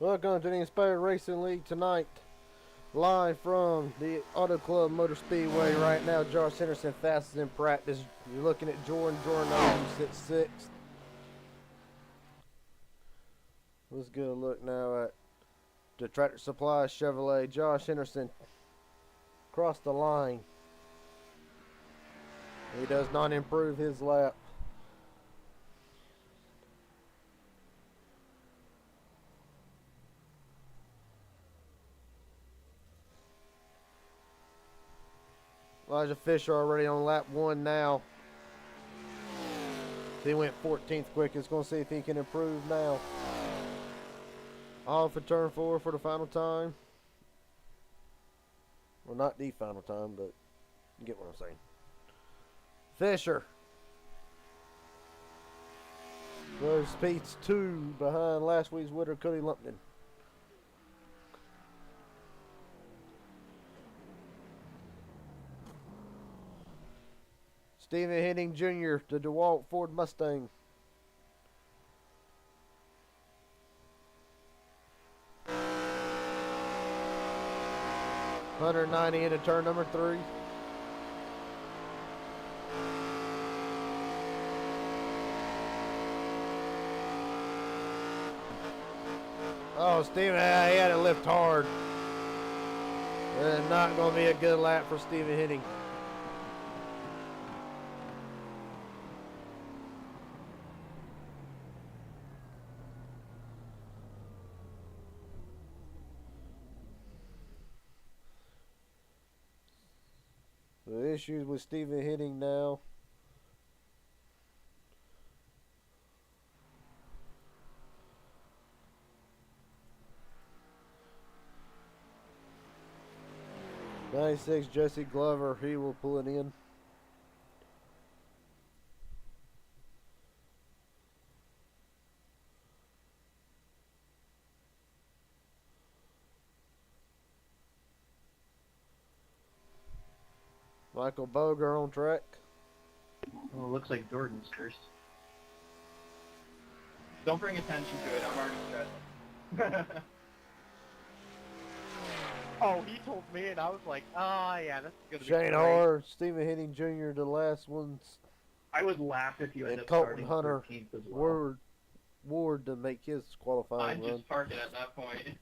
Welcome to the Inspired Racing League tonight. Live from the Auto Club Motor Speedway right now. Josh Henderson fastest in practice. You're looking at Jordan. Jordan sits sixth. Let's get a look now at the Tractor Supply Chevrolet. Josh Henderson crossed the line. He does not improve his lap. Elijah Fisher already on lap one now. He went 14th quickest. Going to see if he can improve now. Off for turn four for the final time. Well, not the final time, but you get what I'm saying. Fisher goes speeds 2 behind last week's winner, Cody Lumpkin. Stephen Henning Jr., the DeWalt Ford Mustang. $190 into turn number 3. Oh, Stephen, he had to lift hard. It's not going to be a good lap for Stephen Henning. The issues with Stephen Henning now. '96 Jesse Glover, he will pull it in. Michael Boger on track. Well, it looks like Jordan's first. Don't bring attention to it. I'm already stressed. Oh, he told me, and I was like, oh, yeah, that's gonna be Shane great. Harr, Stephen Henning Jr., the last ones. I would laugh if you end And up Colton starting Hunter 13th as well. Ward to make his qualifying I'd run. just park it at that point.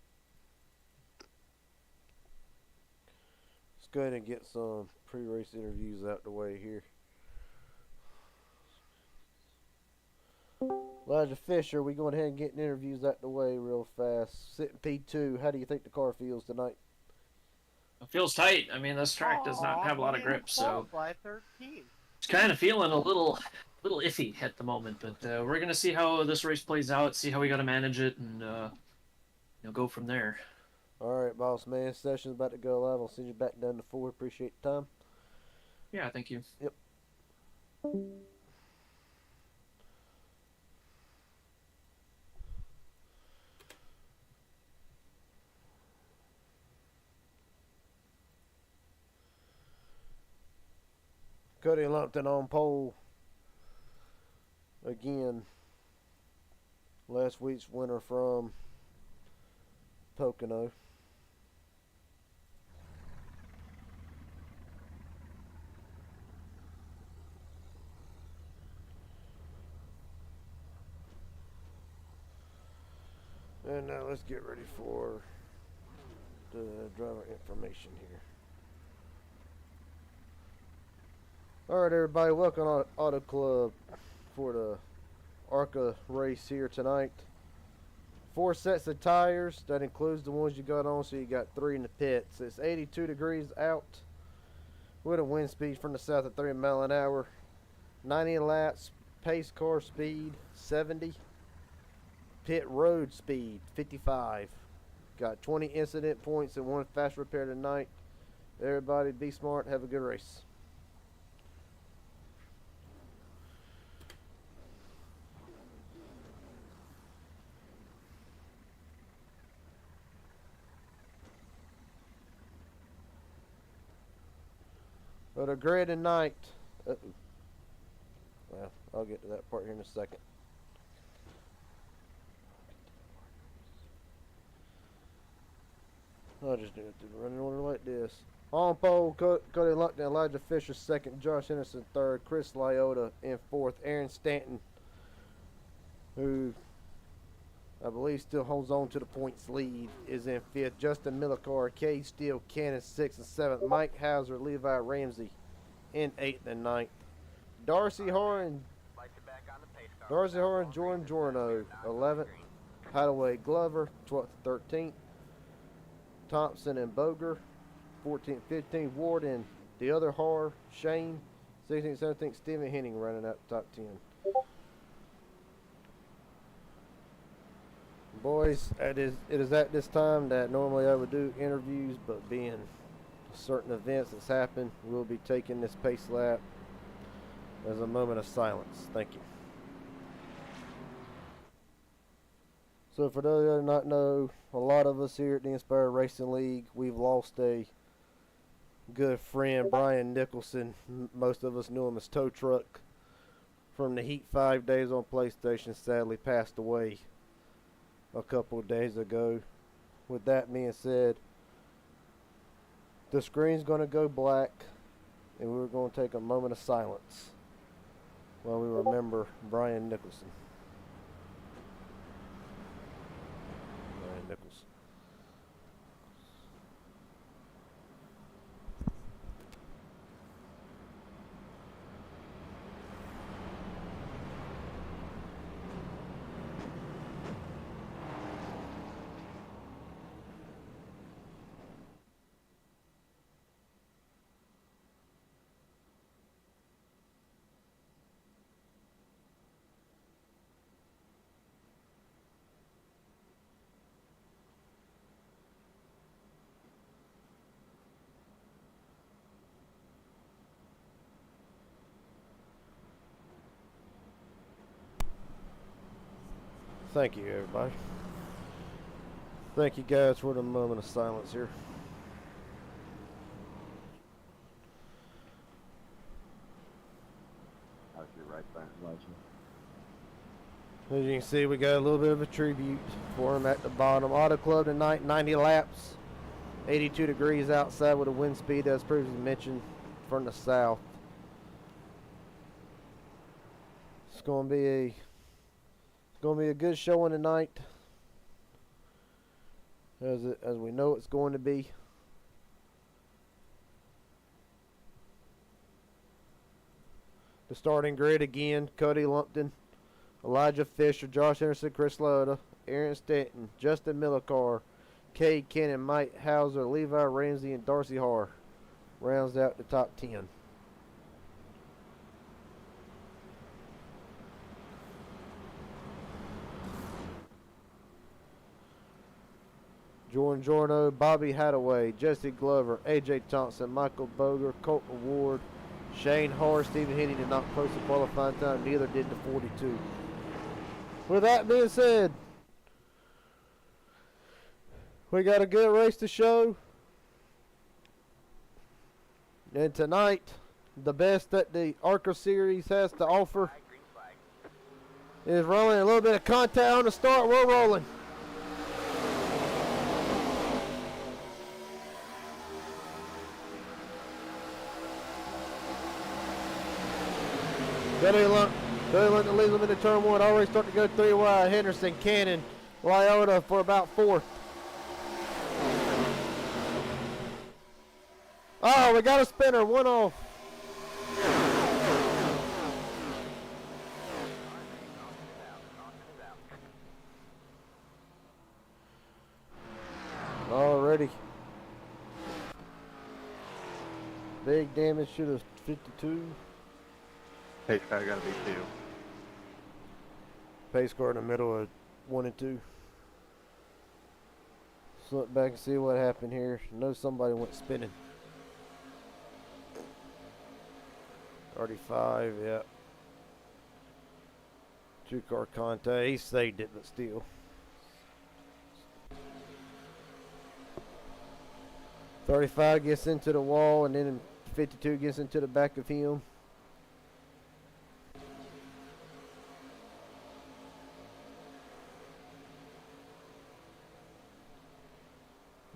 Let's go ahead and get some pre-race interviews out the way here. Elijah Fisher, we going ahead and getting interviews out the way real fast. Sitting P2, how do you think the car feels tonight? It feels tight. I mean, this track does not have a lot of grip, so By 13. it's kind of feeling a little iffy at the moment. But we're gonna see how this race plays out, see how we got to manage it, and go from there. All right, boss man. Session's about to go live. I'll send you back down to 4. Appreciate the time. Yeah, thank you. Yep. Cody Lumpton on pole again. Last week's winner from Pocono. And now let's get ready for the driver information here. All right, everybody, welcome to Auto Club for the ARCA race here tonight. 4 sets of tires. That includes the ones you got on, so you got 3 in the pits. It's 82 degrees out with a wind speed from the south at 3 miles an hour. 90 laps, pace car speed 70. Pit road speed 55. Got 20 incident points and 1 fast repair tonight. Everybody be smart. Have a good race. But a grid tonight. Well, I'll get to that part here in a second. I just do it to run in order like this. On pole, Cody Luckton, Elijah Fisher second, Josh Henderson third, Chris Lyota in fourth, Aaron Stanton, who I believe still holds on to the points lead, is in fifth. Justin Millicar, Cade Steele, Cannon sixth and seventh, Mike Hauser, Levi Ramsey in eighth and ninth. Darcy Horan, Jordan Jorno, 11th. Hadaway Glover, 12th and 13th. Thompson and Boger, 14th, 15th. Ward and the other Har, Shane, 16th, 17th. Stephen Henning running out the top 10. Boys, it is at this time that normally I would do interviews, but being certain events that's happened, we'll be taking this pace lap as a moment of silence. Thank you. So for those that do not know, a lot of us here at the Inspired Racing League, we've lost a good friend, Brian Nicholson. Most of us knew him as Tow Truck from the Heat 5 days on PlayStation. Sadly passed away a couple of days ago. With that being said, the screen's going to go black and we're going to take a moment of silence while we remember Brian Nicholson. Brian Nicholson. Thank you, everybody. Thank you guys for the moment of silence here. I'll be right back, Elijah. As you can see, we got a little bit of a tribute for him at the bottom. Auto Club tonight, 90 laps, 82 degrees outside with a wind speed, as previously mentioned, from the south. It's going to be a good showing tonight, as we know it's going to be. The starting grid again: Cody Lumpton, Elijah Fisher, Josh Anderson, Chris Loda, Aaron Stanton, Justin Millicar, Cade Cannon, Mike Hauser, Levi Ramsey, and Darcy Har rounds out the top 10. Jordan Jorno, Bobby Hadaway, Jesse Glover, AJ Thompson, Michael Boger, Colton Ward, Shane Har, Stephen Henning did not post a qualifying time, neither did the 42. With that being said, we got a good race to show. And tonight, the best that the ARCA series has to offer is rolling. A little bit of contact on the start. We're rolling. Cody Lumpton leads them into turn one. Already starting to go 3 wide. Henderson, Cannon, Lyota for about 4th. Oh, we got a spinner. One off. Already. Big damage to the 52. Pace car gotta be 2. Pace car in the middle of 1 and 2. Let's look back and see what happened here. I know somebody went spinning. 35, yeah. 2-car contact. He saved it, but still. $35 gets into the wall, and then 52 gets into the back of him.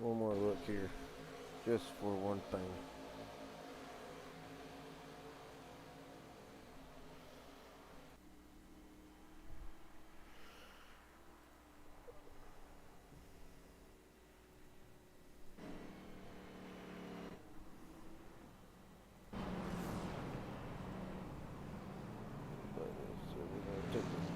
One more look here, just for one thing. So we're gonna take this.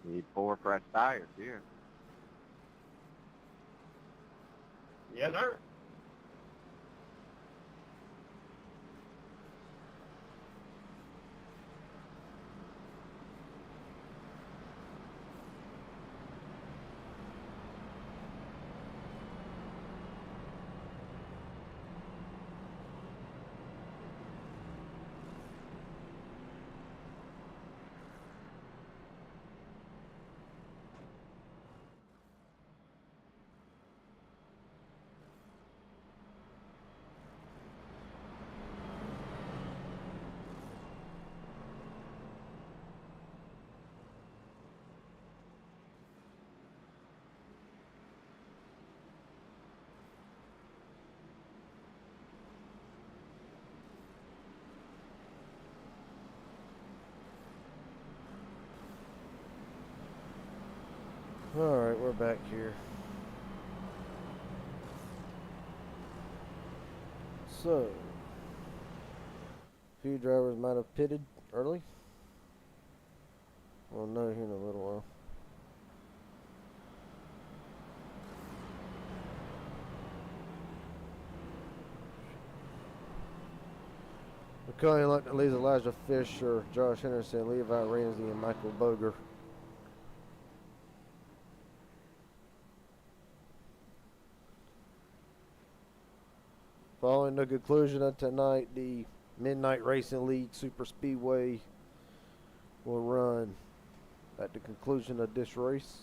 Need 4 fresh tires here. Yes, sir. Alright, we're back here. So, a few drivers might have pitted early. We'll know here in a little while. McCully like leaves Elijah Fisher, Josh Henderson, Levi Ramsey, and Michael Boger. Following the conclusion of tonight, the Midnight Racing League Super Speedway will run at the conclusion of this race.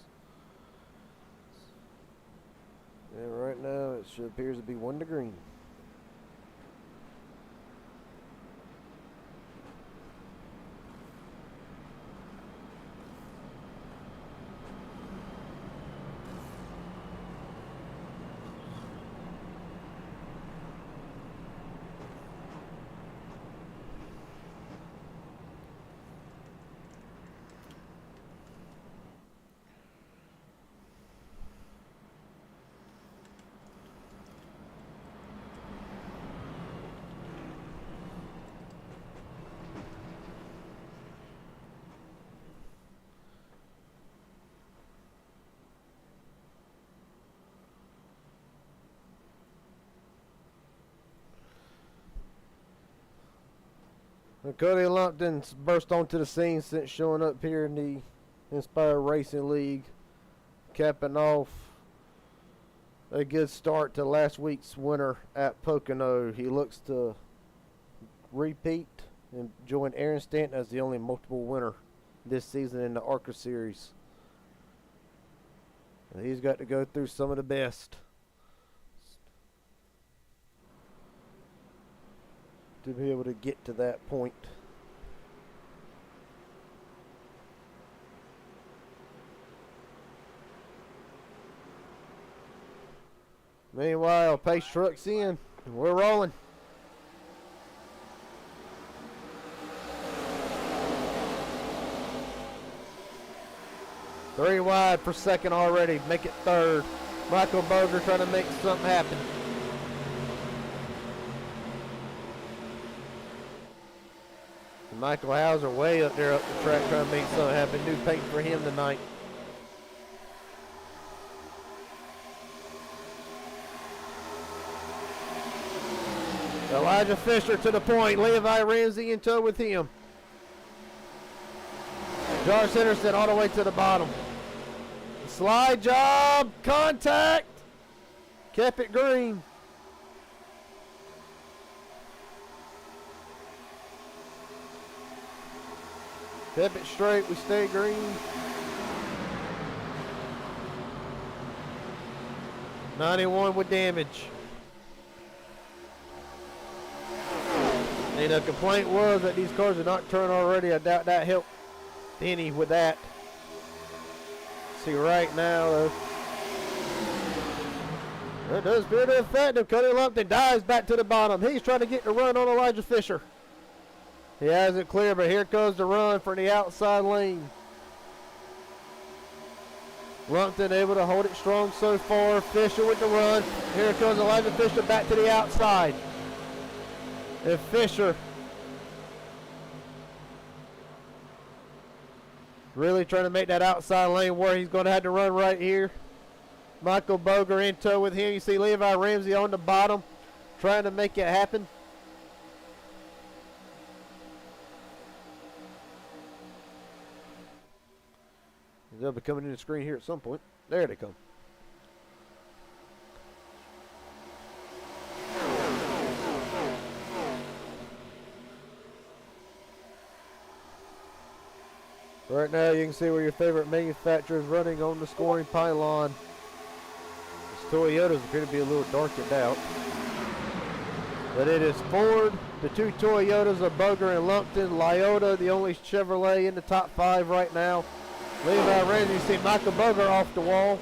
And right now it appears to be 1 to green. Cody Lumpton's burst onto the scene since showing up here in the Inspire Racing League, capping off a good start to last week's winner at Pocono. He looks to repeat and join Aaron Stanton as the only multiple winner this season in the ARCA Series. And he's got to go through some of the best to be able to get to that point. Meanwhile, Pace Truck's in, and we're rolling. Three wide per second already, make it third. Michael Boger trying to make something happen. Michael Hauser way up there up the track trying to make something happen. New paint for him tonight. Elijah Fisher to the point. Levi Ramsey in tow with him. Josh Henderson all the way to the bottom. Slide job. Contact. Kept it green. Kept it straight. We stay green. 91 with damage. And the complaint was that these cars are not turned already. I doubt that helped any with that. See right now, though. That does appear to affect him. Cody Lumpton dives back to the bottom. He's trying to get the run on Elijah Fisher. He has it clear, but here comes the run for the outside lane. Lumpton able to hold it strong so far. Fisher with the run. Here comes Elijah Fisher back to the outside. And Fisher really trying to make that outside lane where he's going to have to run right here. Michael Boger in tow with him. You see Levi Ramsey on the bottom trying to make it happen. They'll be coming in the screen here at some point. There they come. Right now you can see where your favorite manufacturer is running on the scoring pylon. This Toyotas appear to be a little darkened out. But it is Ford, the two Toyotas of Boger and Lumpton, Lyota, the only Chevrolet in the top 5 right now. Levi Ramsey, you see Michael Boger off the wall.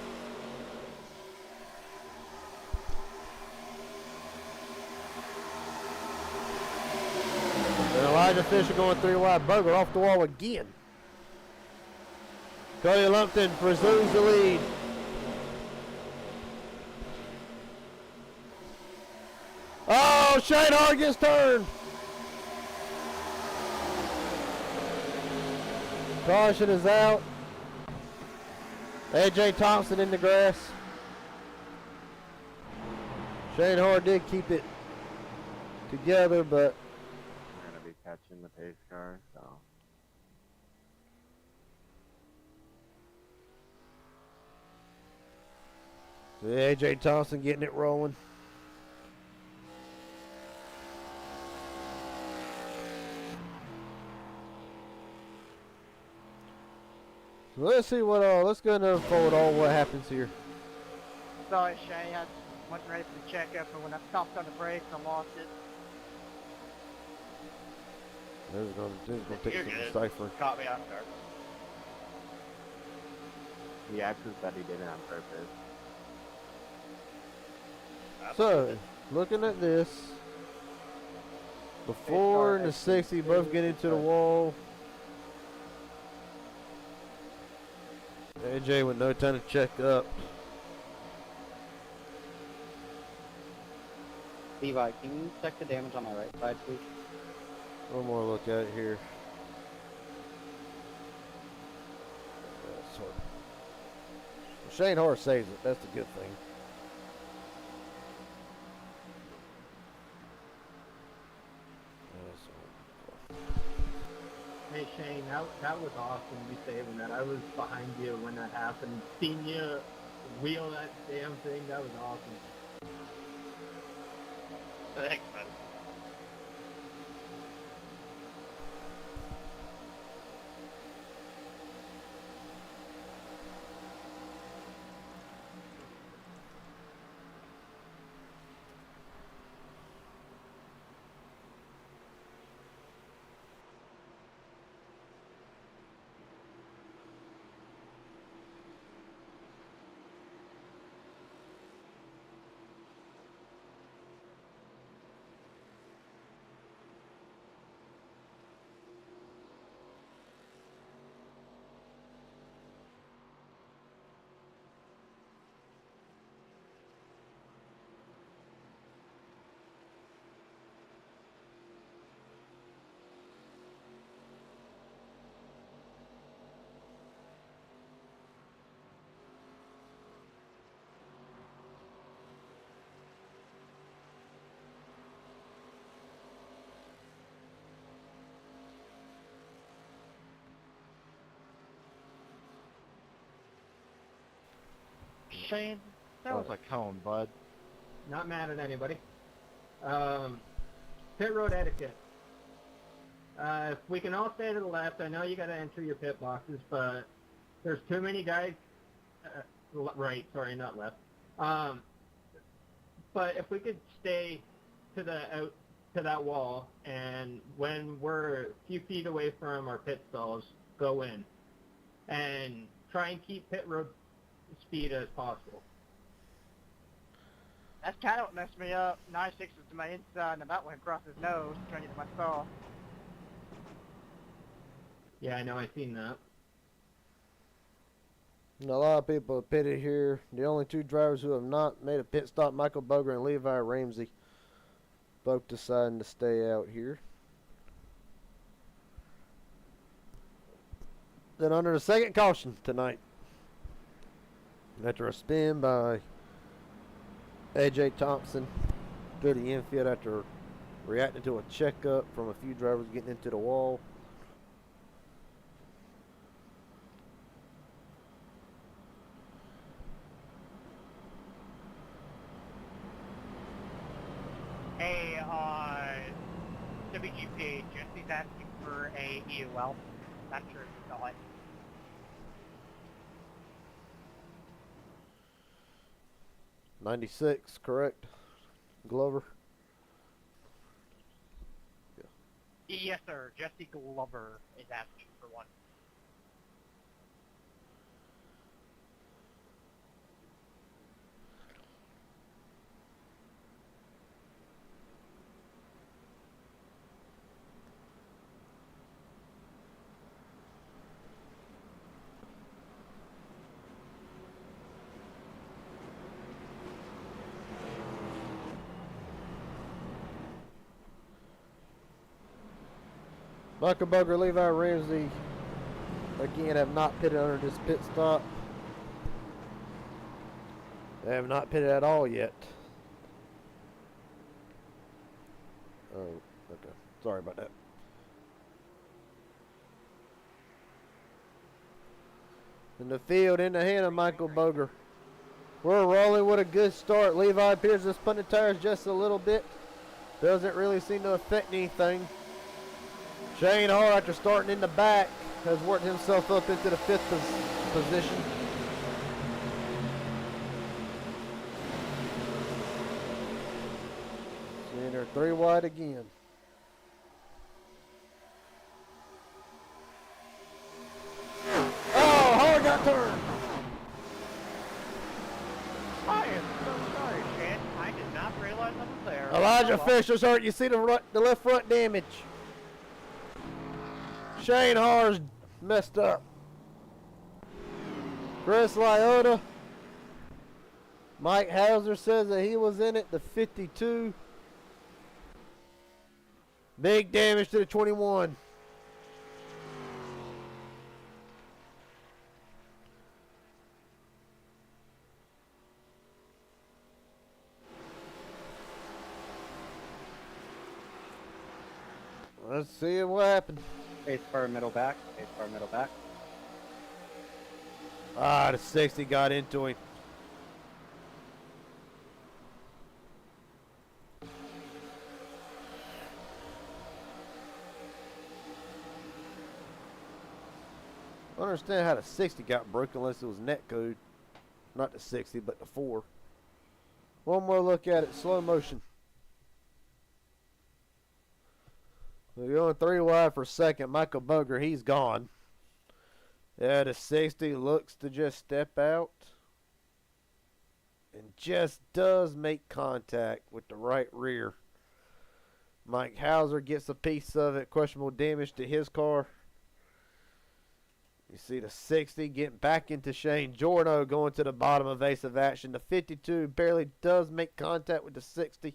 And Elijah Fisher going 3 wide. Boger off the wall again. Cody Lumpton pursues the lead. Oh, Shane Hart gets turned. Caution is out. AJ Thompson in the grass. Shane Hart did keep it together, but We're going to be catching the pace car, so. AJ Thompson getting it rolling. So let's see what let's go and unfold all what happens here. Sorry, Shay, I wasn't ready for the checkup, and when I stopped on the brakes, I lost it. This is gonna take You're some good. deciphering. Caught me off guard. He actually said he did it on purpose. So, looking at this, the 4 and the 60 both get into the wall. AJ with no time to check up. Levi, can you check the damage on my right side, please? One more look at it here. Shane Hart saves it. That's the good thing. Hey Shane, that was awesome you saving that. I was behind you when that happened. Seeing you wheel that damn thing, that was awesome. Thanks, man. Shane, that was a cone, bud. Not mad at anybody. Pit road etiquette. If we can all stay to the left, I know you got to enter your pit boxes, but there's too many guys. Right, sorry, not left. but if we could stay to that wall, and when we're a few feet away from our pit stalls, go in, and try and keep pit road speed as possible. That's kind of what messed me up. 96 was to my inside, and about went across his nose trying to get to my stall. Yeah, I know. I've seen that. And a lot of people have pitted here. The only two drivers who have not made a pit stop, Michael Boger and Levi Ramsey, both deciding to stay out here. Then under the second caution tonight, after a spin by AJ Thompson through the infield after reacting to a checkup from a few drivers getting into the wall. Hey, WGP, Jesse's asking for a EOL. Not sure if you saw it. '96, correct? Glover. Yes, sir. Jesse Glover is asking for one. Michael Boger, Levi Ramsey, again, have not pitted under this pit stop. They have not pitted at all yet. Oh, okay. Sorry about that. In the field, in the hand of Michael Boger. We're rolling with a good start. Levi appears to spun the tires just a little bit. Doesn't really seem to affect anything. Shane Hall, after starting in the back, has worked himself up into the fifth position. Center 3 wide again. Oh, Hall got turned. I am so sorry, Shane. I did not realize I was there. Elijah Oh, well. Fisher's hurt. You see the left front damage. Shane Har's messed up. Chris Lyota. Mike Hauser says that he was in it. The 52. Big damage to the 21. Let's see what happened. Pace car middle back. Pace car middle back. Ah, the 60 got into him. I don't understand how the 60 got broken unless it was net code. Not the 60, but the 4. One more look at it, slow motion. We're going 3 wide for second. Michael Boger, he's gone. Yeah, the 60 looks to just step out. And just does make contact with the right rear. Mike Hauser gets a piece of it. Questionable damage to his car. You see the 60 getting back into Shane Jorno going to the bottom evasive action. The 52 barely does make contact with the 60.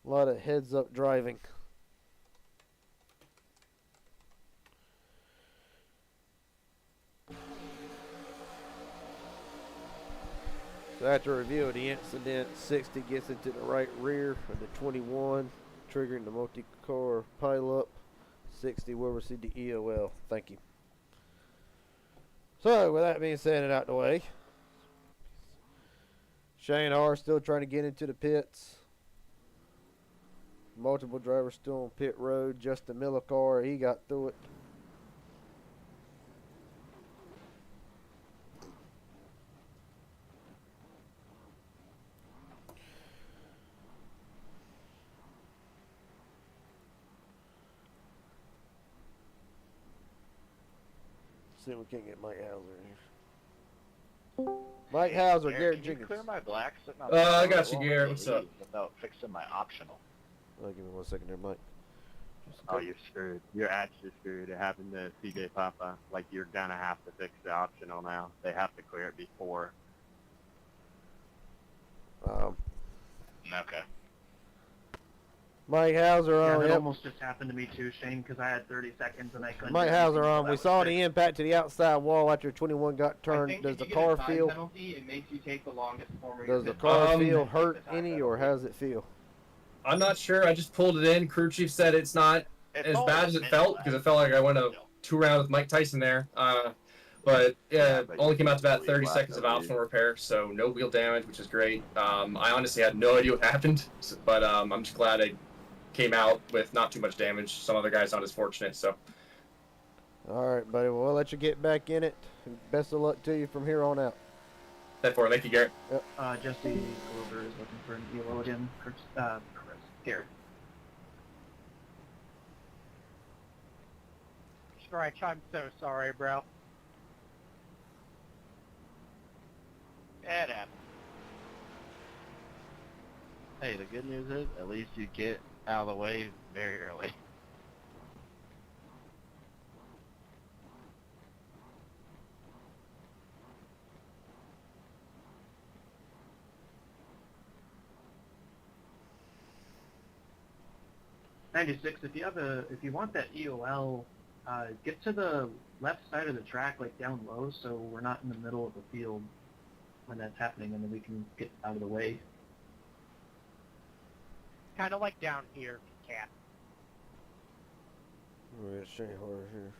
A lot of heads up driving. So after review of the incident, 60 gets into the right rear of the 21, triggering the multi-car pileup. 60 will receive the EOL. Thank you. So, with that being said and out the way, Shane R still trying to get into the pits. Multiple drivers still on pit road. Justin Miller car, he got through it. see if we can't get Mike Hauser in here. Mike Hauser, Garrett Can you Jenkins. clear my black sitting on I the got floor? you, Garrett. What's up? Without fixing my optional. Give me 1 second there, Mike. Just a Oh, you're screwed. You're actually screwed. It happened to CJ Papa. Like, you're gonna have to fix the optional now. They have to clear it before. Okay. Mike Hauser Yeah, on. that Yep. almost just happened to me too, Shane, because I had 30 seconds and I couldn't. Mike do Hauser anything, so on. that We was saw fixed. the impact to the outside wall after 21 got I turned. think Does if the you get a car time feel? penalty, it makes you take the longest form of your Does the pit car stop. feel Take the hurt time any, penalty. or how does it feel? I'm not sure. I just pulled it in. Crew chief said it's not It's as only bad a as it minute felt left. because it felt like I went a 2 round with Mike Tyson there. But Yeah, but only you came out to about can 30 leave seconds of left, I optional repair, so no wheel damage, which is great. I honestly had no idea what happened, but I'm just glad I came out with not too much damage. Some other guys not as fortunate, so. All right, buddy. Well, we'll let you get back in it. Best of luck to you from here on out. Thank you, Garrett. Jesse Glover is looking for an ELO again. Chris, Garrett. Stretch, I'm so sorry, bro. It happened. Hey, the good news is, at least you get out of the way very early. '96. If you want that EOL, get to the left side of the track, like down low, so we're not in the middle of the field when that's happening, and then we can get out of the way. Kind of like down here, Cat. We're at Shane Horner here.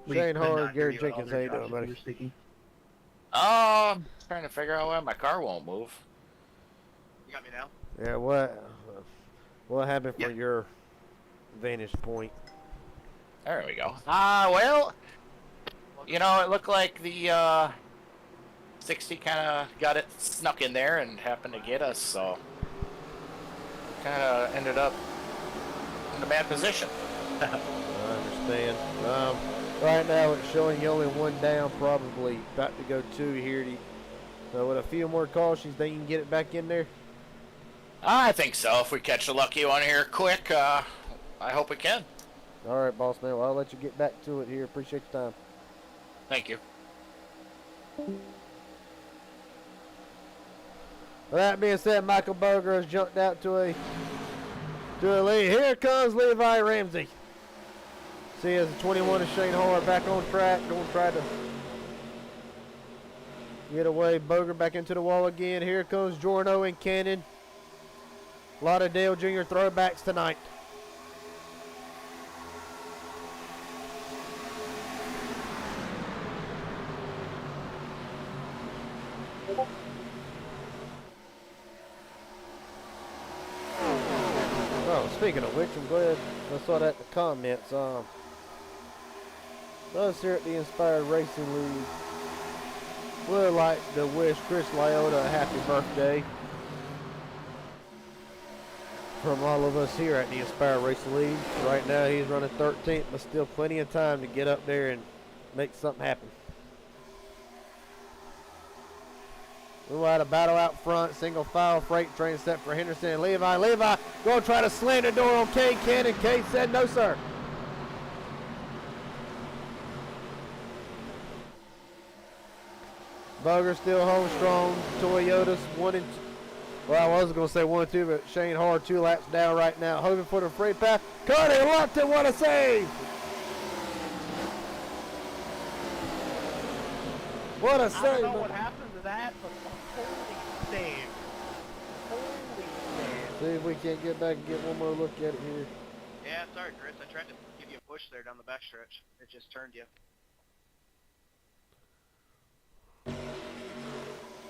Shane Horner, Garrett Jenkins, how you doing, buddy? You're speaking. Trying to figure out why my car won't move. You got me now? Yeah, what happened from your vantage point? There we go. Well, you know, it looked like the 60 kind of got it snuck in there and happened to get us, so kind of ended up in a bad position. I understand. Right now it's showing you only one down, probably about to go two here. So with a few more cautions, think you can get it back in there? I think so. If we catch a lucky one here quick, I hope we can. All right, boss man. Well, I'll let you get back to it here. Appreciate your time. Thank you. With that being said, Michael Boger has jumped out to a lead. Here comes Levi Ramsey. See, as the 21 is Shane Horner back on track. Going to try to get away. Boger back into the wall again. Here comes Jordan Owen Cannon. A lot of Dale Jr. throwbacks tonight. Oh, speaking of which, I'm glad I saw that in the comments. Us here at the Inspired Racing League would like to wish Chris Lyotta a happy birthday from all of us here at the Inspired Racing League. Right now he's running 13th, but still plenty of time to get up there and make something happen. We had a battle out front, single file freight train set for Henderson and Levi. Levi going to try to slam the door on Cade Cannon. Cade said no, sir. Boger still home strong. Toyota's 1 and 2. Well, I was going to say 1 and 2, but Shane Hard 2 laps down right now. Hoping for the free pass. Cody Lupton, what a save! What a I save! don't know what happened to that, but holy save. Holy save. See if we can't get back and get one more look at it here. Yeah, sorry, Chris. I tried to give you a push there down the backstretch. It just turned you.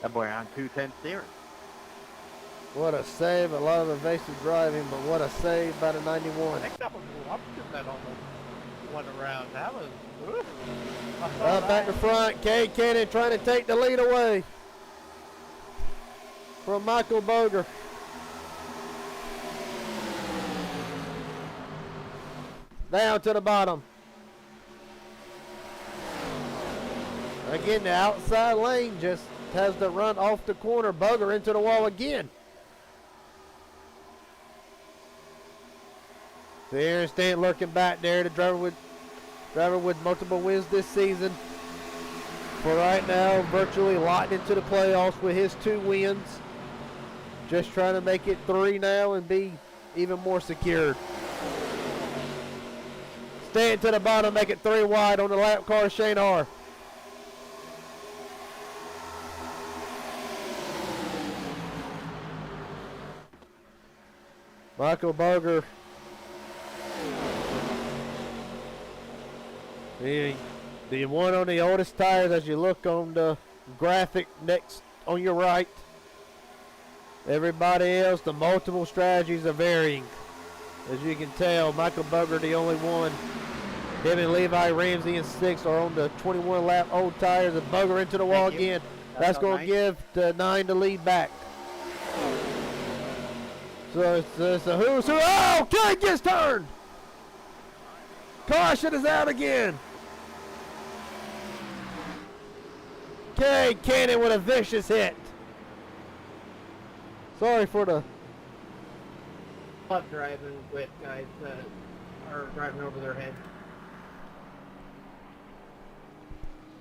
That boy on 210 steering. What a save. A lot of evasive driving, but what a save by the 91. I think that was Lupton that almost went around. That was... Oof. Back to front. Cade Cannon trying to take the lead away from Michael Boger. Down to the bottom. Again, the outside lane just has to run off the corner, bugger into the wall again. So Aaron Stant lurking back there, the driver with multiple wins this season. For right now, virtually locked into the playoffs with his 2 wins. Just trying to make it 3 now and be even more secured. Staying to the bottom, make it 3 wide on the lap car, Shane R. Michael Berger. The one on the oldest tires as you look on the graphic next on your right. Everybody else, the multiple strategies are varying. As you can tell, Michael Berger the only one. Him and Levi Ramsey and 6 are on the 21 lap old tires and Berger into the wall again. That's going to give the 9 the lead back. So it's a who's who. Oh, Kane gets turned. Caution is out again. Kane Cannon with a vicious hit. Sorry for the... Love driving with guys that are driving over their heads.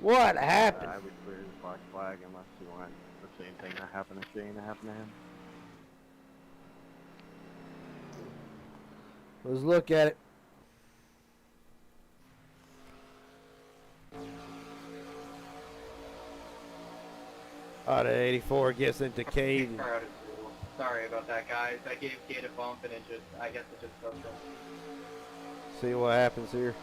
What happened? I would clear the black flag unless you want the same thing that happened to Shane to happen to him. Let's look at it. The 84 gets into Cade. Sorry about that, guys. I gave Cade a bump and I guess it just broke him. See what happens here.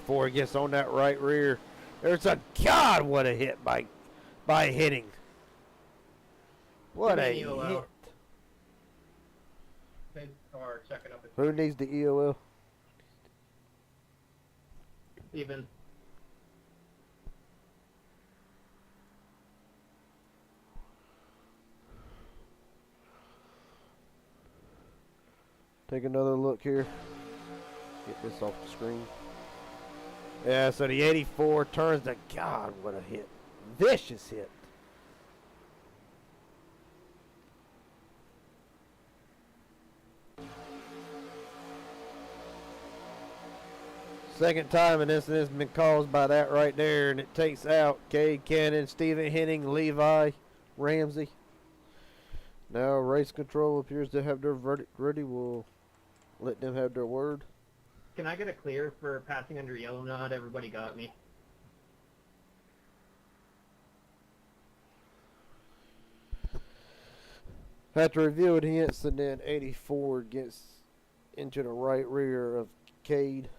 4 gets on that right rear. There's a God, what a hit by hitting. What a hit. They are checking up. Who needs the EOL? Steven. Take another look here. Get this off the screen. Yeah, so the 84 turns to God, what a hit. Vicious hit. Second time an incident's been caused by that right there, and it takes out Cade Cannon, Stephen Henning, Levi Ramsey. Now race control appears to have their verdict ready. We'll let them have their word. Can I get a clear for passing under yellow? Not everybody got me. After reviewing the incident, 84 gets into the right rear of Cade.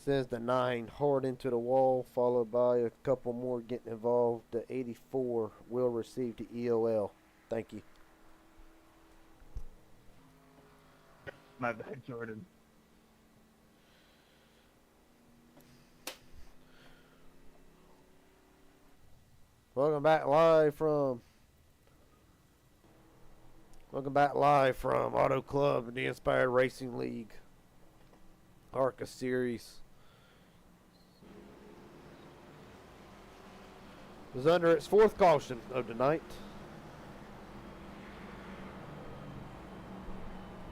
Sends the 9 hard into the wall, followed by a couple more getting involved. The 84 will receive the EOL. Thank you. My bad, Jordan. Welcome back live from Auto Club and the Inspired Racing League ARCA Series. It was under its 4th caution of the night.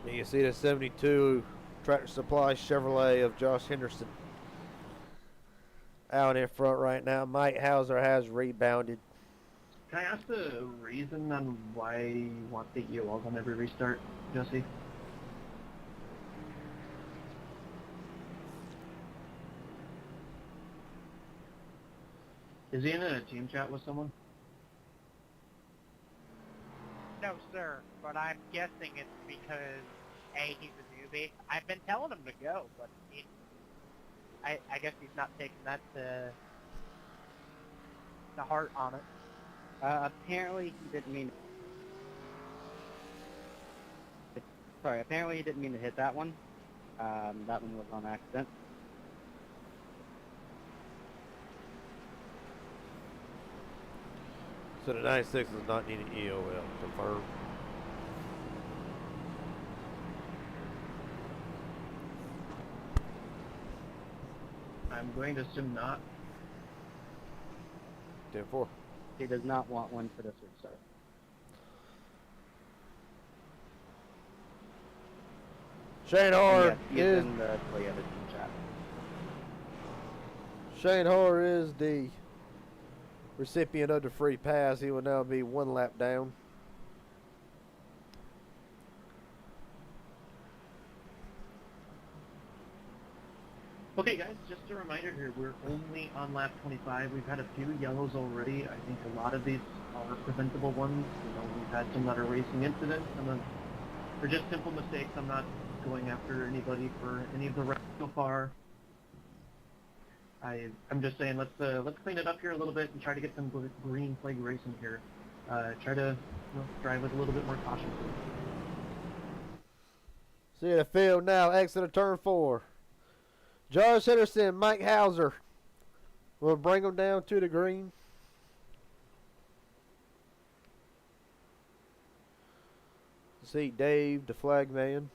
And you see the 72 Tractor Supply Chevrolet of Josh Henderson out in front right now. Mike Hauser has rebounded. Can I ask the reason on why you want the EOLs on every restart, Jesse? Is he in a team chat with someone? No, sir, but I'm guessing it's because, A, he's a newbie. I've been telling him to go, but I guess he's not taking that to heart on it. Apparently he didn't mean... Sorry, apparently he didn't mean to hit that one. That one was on accident. So the 96 does not need an EOL. Confirmed. I'm going to assume not. 10-4. He does not want one for this restart. Shane Hard Yes, he is is in the Toyota team chat. Shane Hard is the recipient of the free pass. He will now be 1 lap down. Okay, guys, just a reminder here, we're only on lap 25. We've had a few yellows already. I think a lot of these are preventable ones. You know, we've had some that are racing incidents, some of they're just simple mistakes. I'm not going after anybody for any of the wrecks so far. I'm just saying, let's clean it up here a little bit and try to get some green flag racing here. Try to drive with a little bit more caution. See the field now, exit of turn 4. Josh Henderson, Mike Hauser will bring them down to the green. See Dave, the flag man.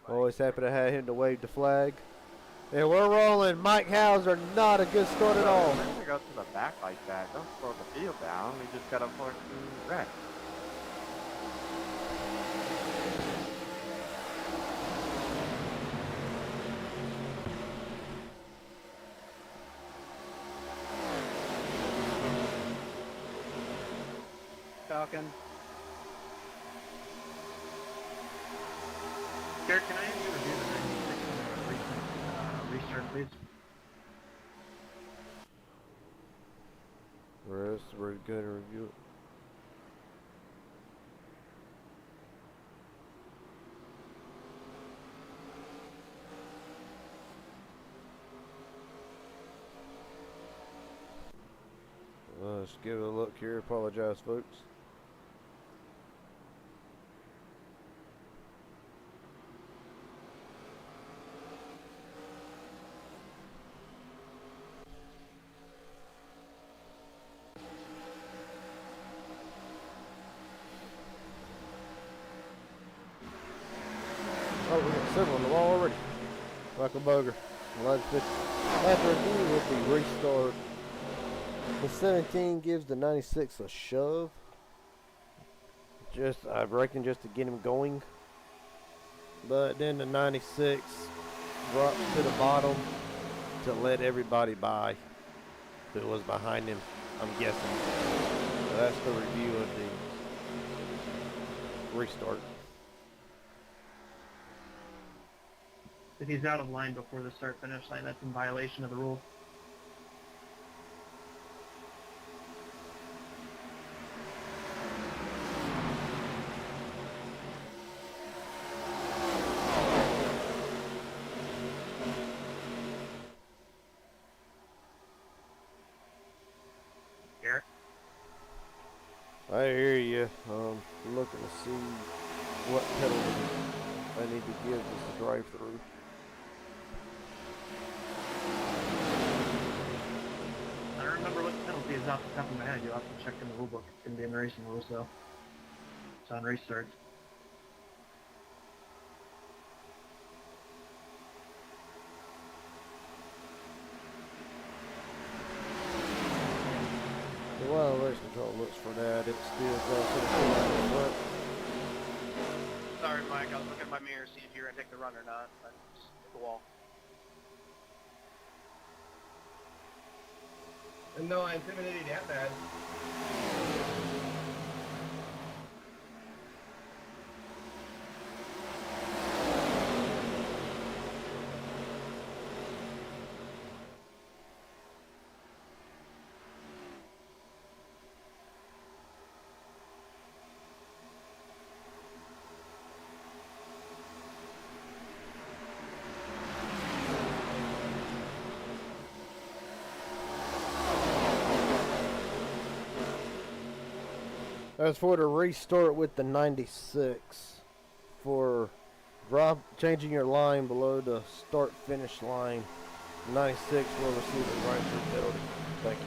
Always happy to have him to wave the flag. And we're rolling. Mike Hauser, not a good start at all. We're gonna go to the back like that. Don't slow the field down. We just gotta force the wreck. Falcon. Garrett, can I have you review the 96 restart, please? Rest, we're going to review it. Let's give it a look here. Apologize, folks. Oh, we got 7 on the wall already. Michael Boger. After review with the restart. The 17 gives the 96 a shove. I reckon just to get him going. But then the 96 drops to the bottom to let everybody by who was behind him, I'm guessing. So that's the review of the restart. If he's out of line before the start-finish line, that's in violation of the rule. Garrett? I hear you. Looking to see what penalty I need to give this drive-through. I don't remember what the penalty is off the top of my head. You'll have to check in the rule book. It's going to be in the racing rules, though. It's on restarts. While race control looks for that, it still goes to the front. Sorry, Mike. I was looking at my mirror, see if you were gonna take the run or not. But just hit the wall. No, I intimidated that bad. As for the restart with the 96, for changing your line below the start finish line, 96 will receive a drive-through penalty. Thank you.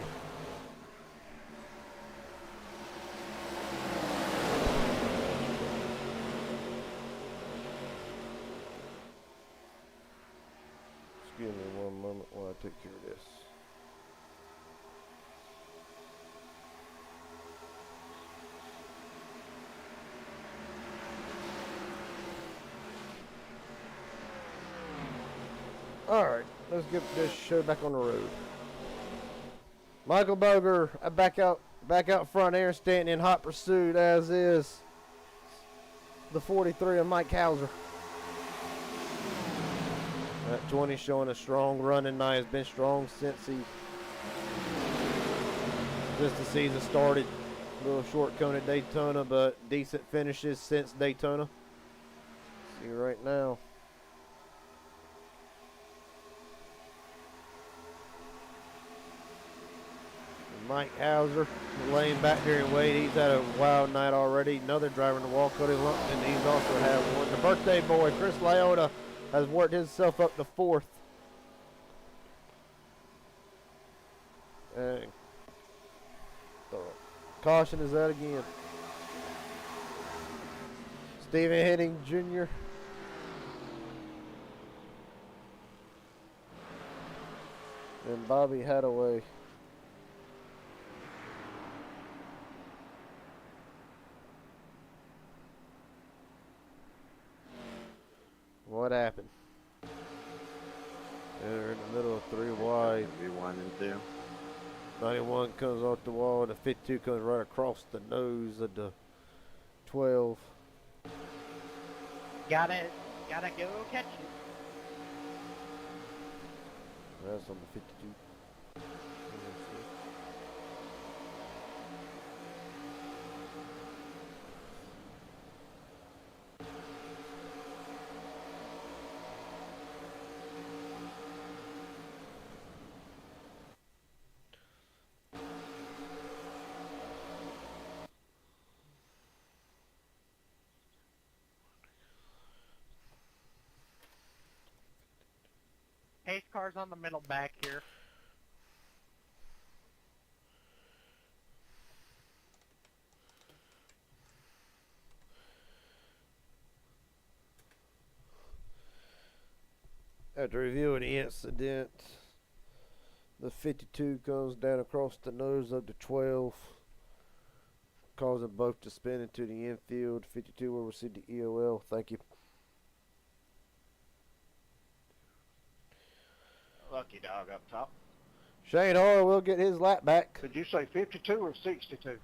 Excuse me one moment while I take care of this. Alright, let's get this show back on the road. Michael Boger back out front, Aaron Stanton in hot pursuit, as is the 43 of Mike Hauser. That 20 showing a strong run tonight. Has been strong since the season started. A little short cone at Daytona, but decent finishes since Daytona. See right now. Mike Hauser laying back there and wait. He's had a wild night already. Another driver in the wall, Cody Lumpton. He's also had one. The birthday boy, Chris Leota, has worked himself up to 4th. Hey. Caution is that again. Stephen Henning Jr. And Bobby Hadaway. What happened? They're in the middle of 3 wide. Be 1 and 2. 91 comes off the wall, and the 52 comes right across the nose of the 12. Gotta go catch it. That's on the 52. Pace car's on the middle back here. After reviewing the incident, the 52 comes down across the nose of the 12, causing both to spin into the infield. 52 will receive the EOL. Thank you. Lucky dog up top. Shane Hoare will get his lap back. Did you say 52 or 62?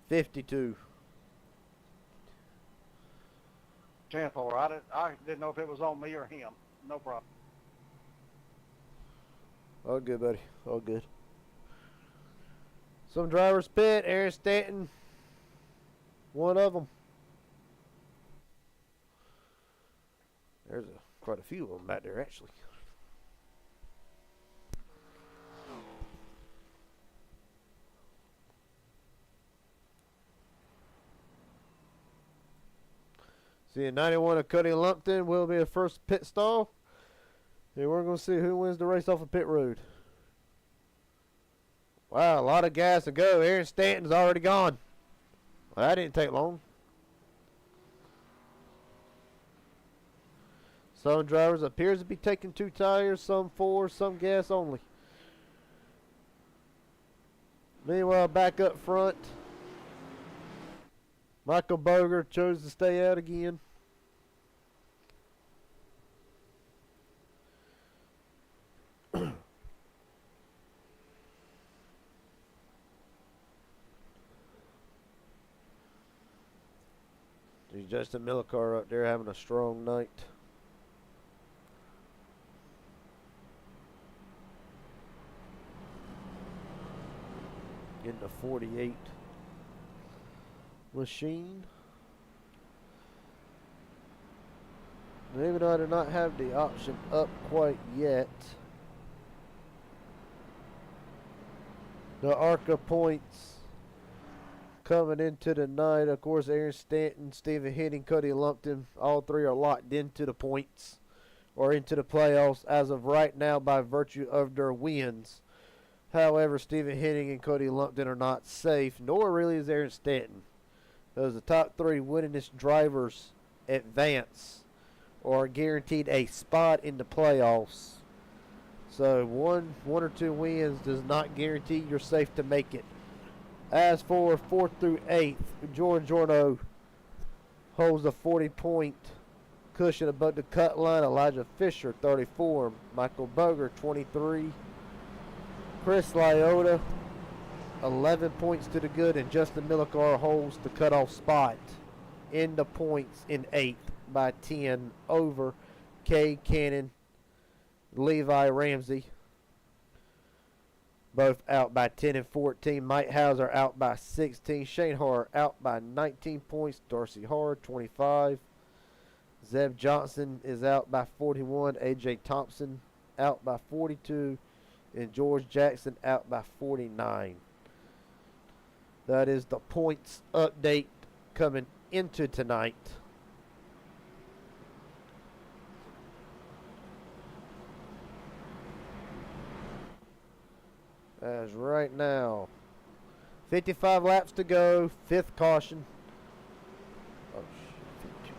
52. 10-4. I didn't know if it was on me or him. No problem. All good, buddy. All good. Some drivers pit. Aaron Stanton, one of them. There's quite a few of them back there, actually. See, 91 of Cody Lumpton will be a first pit stall. And we're going to see who wins the race off of pit road. Wow, a lot of gas to go. Aaron Stanton's already gone. Well, that didn't take long. Some drivers appears to be taking 2 tires, some 4, some gas only. Meanwhile, back up front, Michael Boger chose to stay out again. There's Justin Millicar up there having a strong night. In the 48 machine. Even though I do not have the option up quite yet, the ARCA points coming into the night. Of course, Aaron Stanton, Stephen Henning, Cody Lumpton, all 3 are locked into the points or into the playoffs as of right now by virtue of their wins. However, Stephen Henning and Cody Lumpton are not safe, nor really is Aaron Stanton. Those the top 3 winningest drivers advance or are guaranteed a spot in the playoffs So one or two wins does not guarantee you're safe to make it. As for 4th through 8th, Jordan Jorno holds a 40-point cushion above the cut line. Elijah Fisher, 34. Michael Boger, 23. Chris Lyota, 11 points to the good, and Justin Millikar holds the cutoff spot in the points in 8th by 10 over Kay Cannon, Levi Ramsey, both out by 10 and 14. Mike Hauser out by 16. Shane Harr out by 19 points. Darcy Hard, 25. Zeb Johnson is out by 41. AJ Thompson out by 42. And George Jackson out by 49. That is the points update coming into tonight. As right now, 55 laps to go, 5th caution. Oh, shit.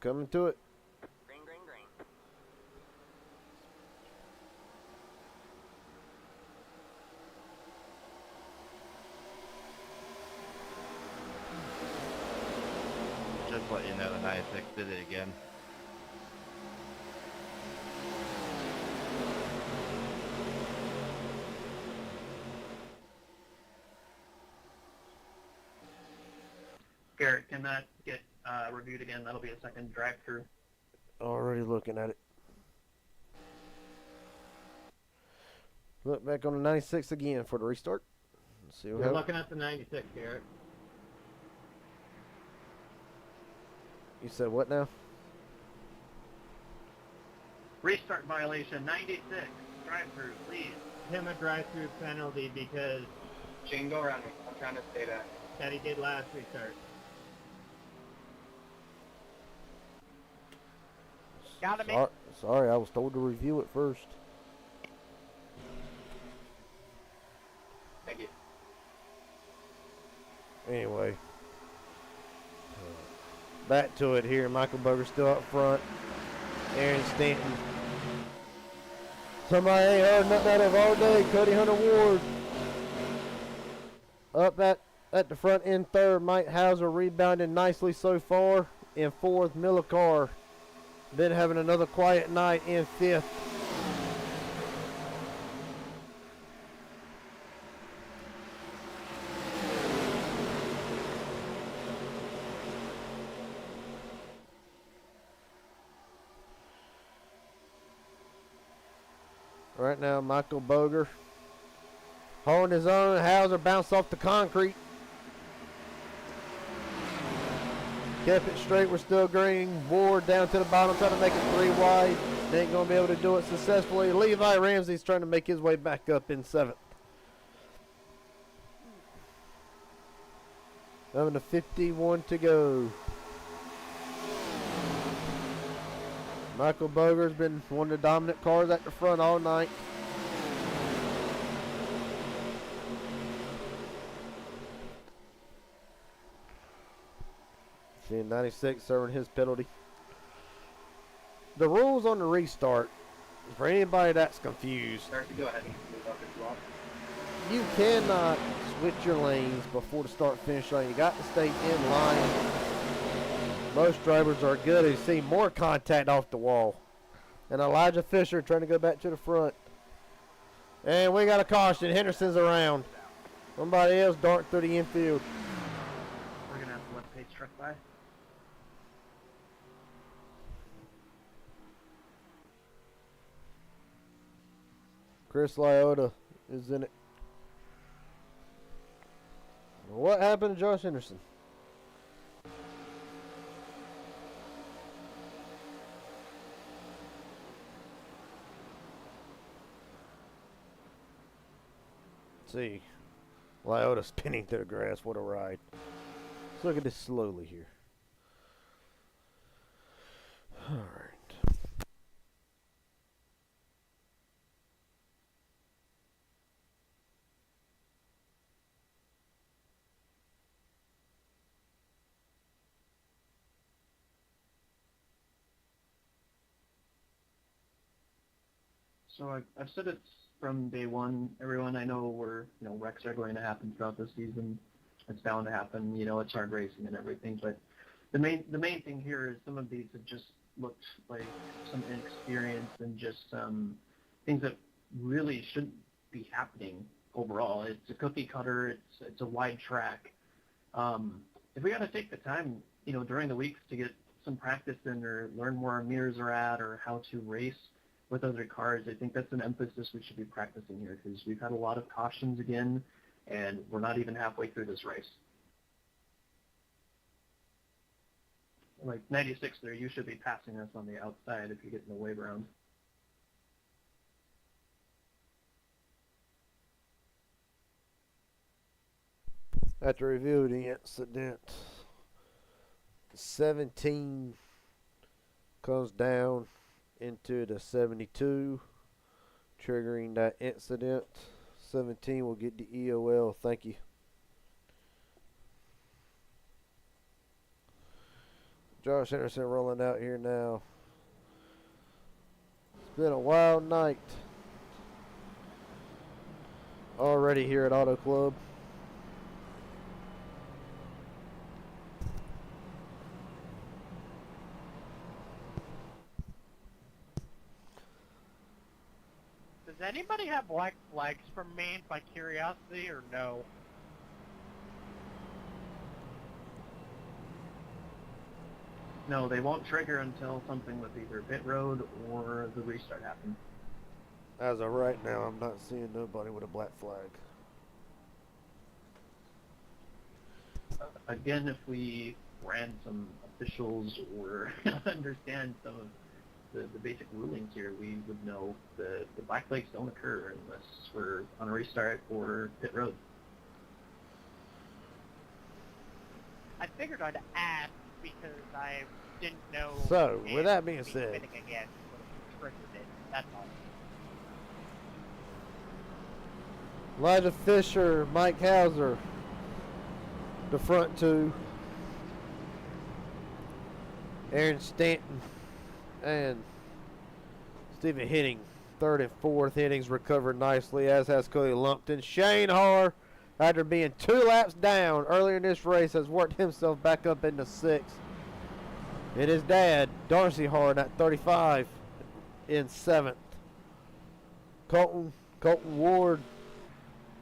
Coming to it. Green, green, green. Just let you know that ISX did it again. Garrett, can that get reviewed again? That'll be a second drive-through. Already looking at it. Look back on the 96 again for the restart. Let's see what You're happens. looking at the 96, Garrett. You said what now? Restart violation, 96. Drive-through, please. Him a drive-through penalty because Shane, go around me. I'm trying to stay back. that he did last restart. Got him. Sorry, I was told to review it first. Thank you. Anyway, back to it here. Michael Boger still up front. Aaron Stanton. Somebody ain't heard nothing out of all day. Cody Hunter Ward. Up at the front in 3rd. Mike Hauser rebounding nicely so far. In 4th, Millikar. Been having another quiet night in 5th. Right now, Michael Boger holding his own. Hauser bounced off the concrete. Kept it straight. We're still green. Ward down to the bottom, trying to make it 3 wide. They ain't going to be able to do it successfully. Levi Ramsey's trying to make his way back up in 7th. Having to 51 to go. Michael Boger's been one of the dominant cars at the front all night. Seeing 96 serving his penalty. The rules on the restart, for anybody that's confused, Start to go ahead and move up as well. you cannot switch your lanes before the start-finish line. You got to stay in line. Most drivers are good. You see more contact off the wall. And Elijah Fisher trying to go back to the front. And we got a caution. Henderson's around. Somebody else dart through the infield. We're going to have to let Pace truck by. Chris Lyota is in it. What happened to Josh Henderson? Let's see. Lyota spinning through the grass. What a ride. Let's look at this slowly here. All right. So I've said it from day one. Everyone, I know wrecks are going to happen throughout the season. It's bound to happen. It's hard racing and everything. But the main thing here is some of these have just looked like some inexperience and just things that really shouldn't be happening overall. It's a cookie cutter. It's a wide track. If we got to take the time, during the weeks to get some practice in or learn where our mirrors are at or how to race with other cars, I think that's an emphasis we should be practicing here because we've had a lot of cautions again, and we're not even halfway through this race. Like 96 there, you should be passing us on the outside if you get in the wave round. After review the incident, 17 comes down into the 72, triggering that incident. 17 will get the EOL. Thank you. Josh Anderson rolling out here now. It's been a wild night already here at Auto Club. Does anybody have black flags from me by curiosity or no? No, they won't trigger until something with either pit road or the restart happens. As of right now, I'm not seeing nobody with a black flag. Again, if we ran some officials or understand some of the basic rulings here, we would know the black flags don't occur unless we're on a restart or pit road. I figured I'd ask because I didn't know. So, if with that being me said, spinning again would have triggered it. That's all. Elijah Fisher, Mike Hauser, the front two. Aaron Stanton and Stephen Henning, third and fourth innings, recovered nicely, as has Cody Lumpton. Shane Harr, after being 2 laps down earlier in this race, has worked himself back up into 6th. And his dad, Darcy Harr, at 35, in 7th. Colton Ward,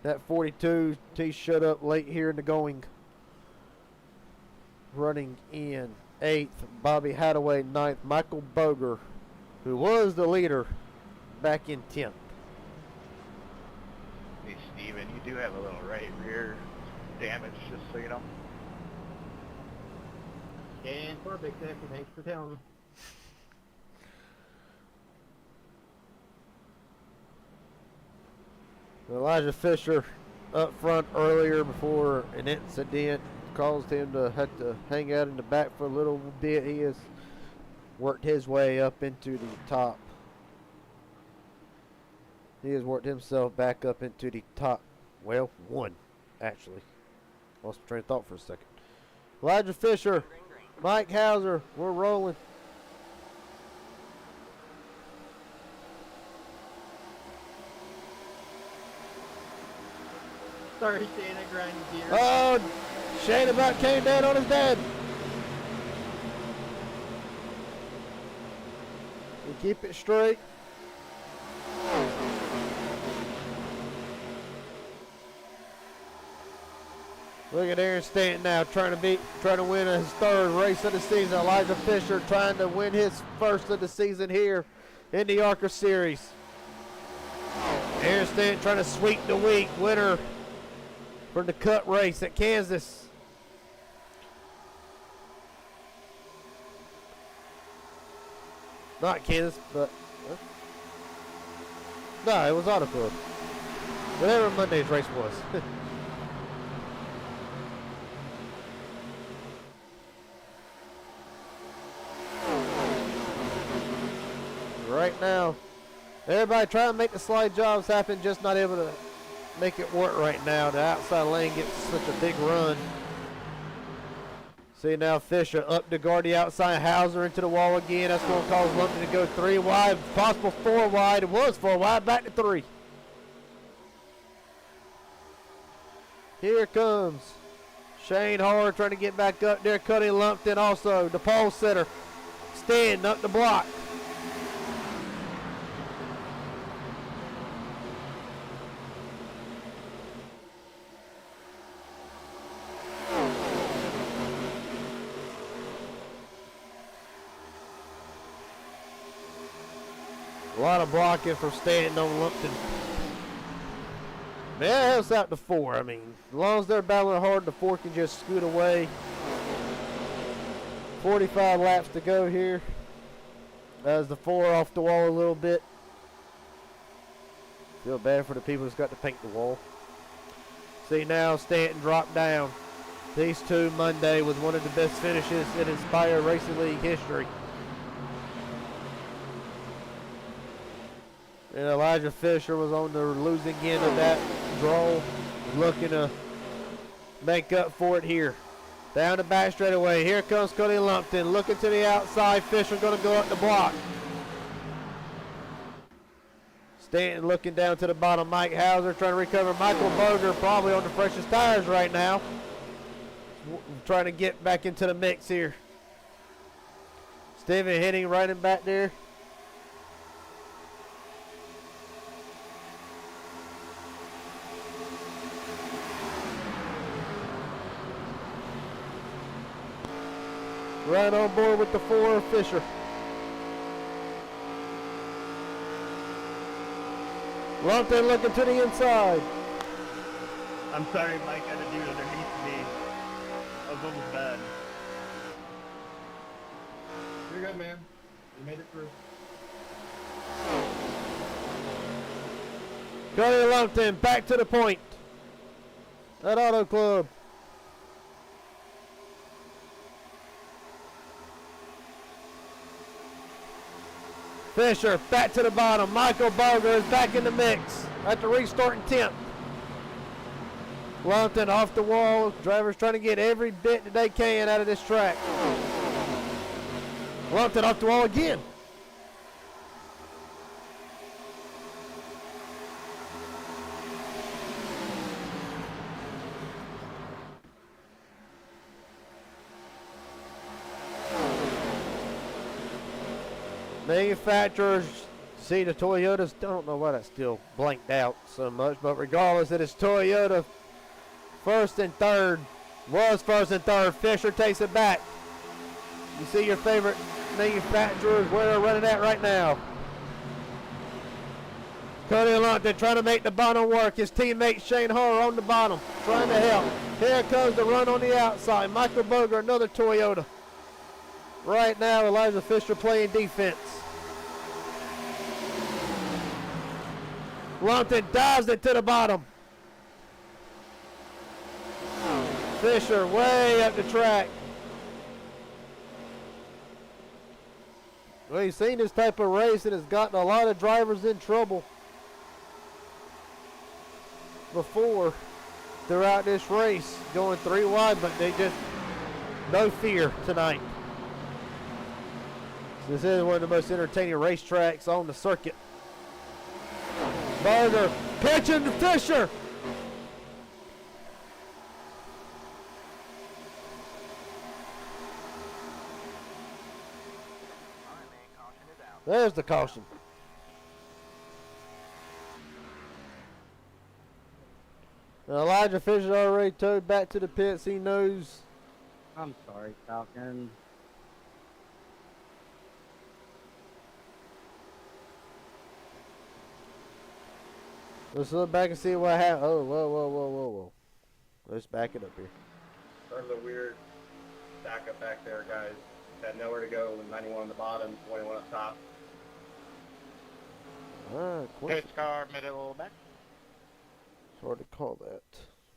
at 42, he shut up late here in the going. Running in 8th, Bobby Hadaway 9th, Michael Boger, who was the leader, back in 10th. Hey, Steven, you do have a little right rear damage, just so you know. And perfect, thanks for telling me. Elijah Fisher up front earlier before an incident caused him to have to hang out in the back for a little bit. He has worked his way up into the top. He has worked himself back up into the top. Well, 1, actually. Lost my train of thought for a second. Elijah Fisher, Mike Hauser, we're rolling. Sorry, Shane, I grind gear. Oh, Shane about came down on his dad. You keep it straight. Look at Aaron Stanton now trying to win his 3rd race of the season. Elijah Fisher trying to win his 1st of the season here in the ARCA Series. Aaron Stanton trying to sweep the week winner for the Cut race at Kansas. Not Kansas, but no, it was Auto Club. Whatever Monday's race was. Right now, everybody trying to make the slide jobs happen, just not able to make it work right now. The outside lane gets such a big run. See now Fisher up to guard the outside. Hauser into the wall again. That's going to cause Lumpton to go 3 wide. Possible 4 wide. It was 4 wide. Back to 3. Here comes Shane Hard trying to get back up there. Cuddy Lumpton also. The pole sitter. Stanton up the block. A lot of blocking from Stanton on Lumpton. Yeah, it helps out to 4. I mean, as long as they're battling hard, the 4 can just scoot away. 45 laps to go here. As the 4 off the wall a little bit. Feel bad for the people who's got to paint the wall. See now Stanton dropped down. These two Monday was one of the best finishes in Inspire Racing League history. And Elijah Fisher was on the losing end of that draw, looking to make up for it here. Down the back straightaway. Here comes Cody Lumpton, looking to the outside. Fisher going to go up the block. Stanton looking down to the bottom. Mike Hauser trying to recover. Michael Boger probably on the freshest tires right now. Trying to get back into the mix here. Steven hitting right in back there. Right on board with the 4, Fisher. Lumpton looking to the inside. I'm sorry, Mike. I had a dude underneath me. I was almost bad. You're good, man. You made it through. Cody Lumpton back to the point at Auto Club. Fisher back to the bottom. Michael Boger is back in the mix at the restarting 10th. Lumpton off the wall. Drivers trying to get every bit that they can out of this track. Lumpton off the wall again. Manufacturers, see the Toyotas, don't know why that's still blanked out so much, but regardless, it is Toyota first and third. Was first and third. Fisher takes it back. You see your favorite manufacturers where they're running at right now. Cody Lumpton trying to make the bottom work. His teammate Shane Horror on the bottom, trying to help. Here comes the run on the outside. Michael Boger, another Toyota. Right now, Elijah Fisher playing defense. Lumpton dives it to the bottom. Fisher way up the track. Well, you've seen this type of race and it's gotten a lot of drivers in trouble before throughout this race, going 3 wide, but they just, no fear tonight. This is one of the most entertaining racetracks on the circuit. Boger pitching to Fisher. There's the caution. Now Elijah Fisher already towed back to the pits. He knows. I'm sorry, Falcon. Let's look back and see what happened. Oh, whoa. Let's back it up here. Started a weird backup back there, guys. Had nowhere to go with 91 on the bottom, 21 up top. Alright, Pace car middle back. It's hard to call that.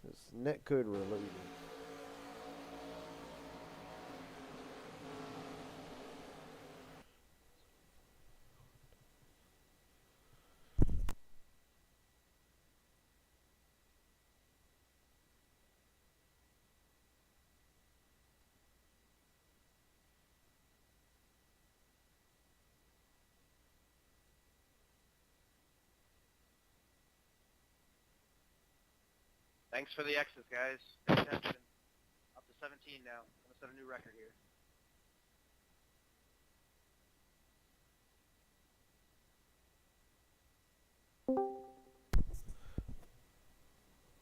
It's netcode reloading. Thanks for the X's, guys. Pay attention. Up to 17 now. I'm gonna set a new record here.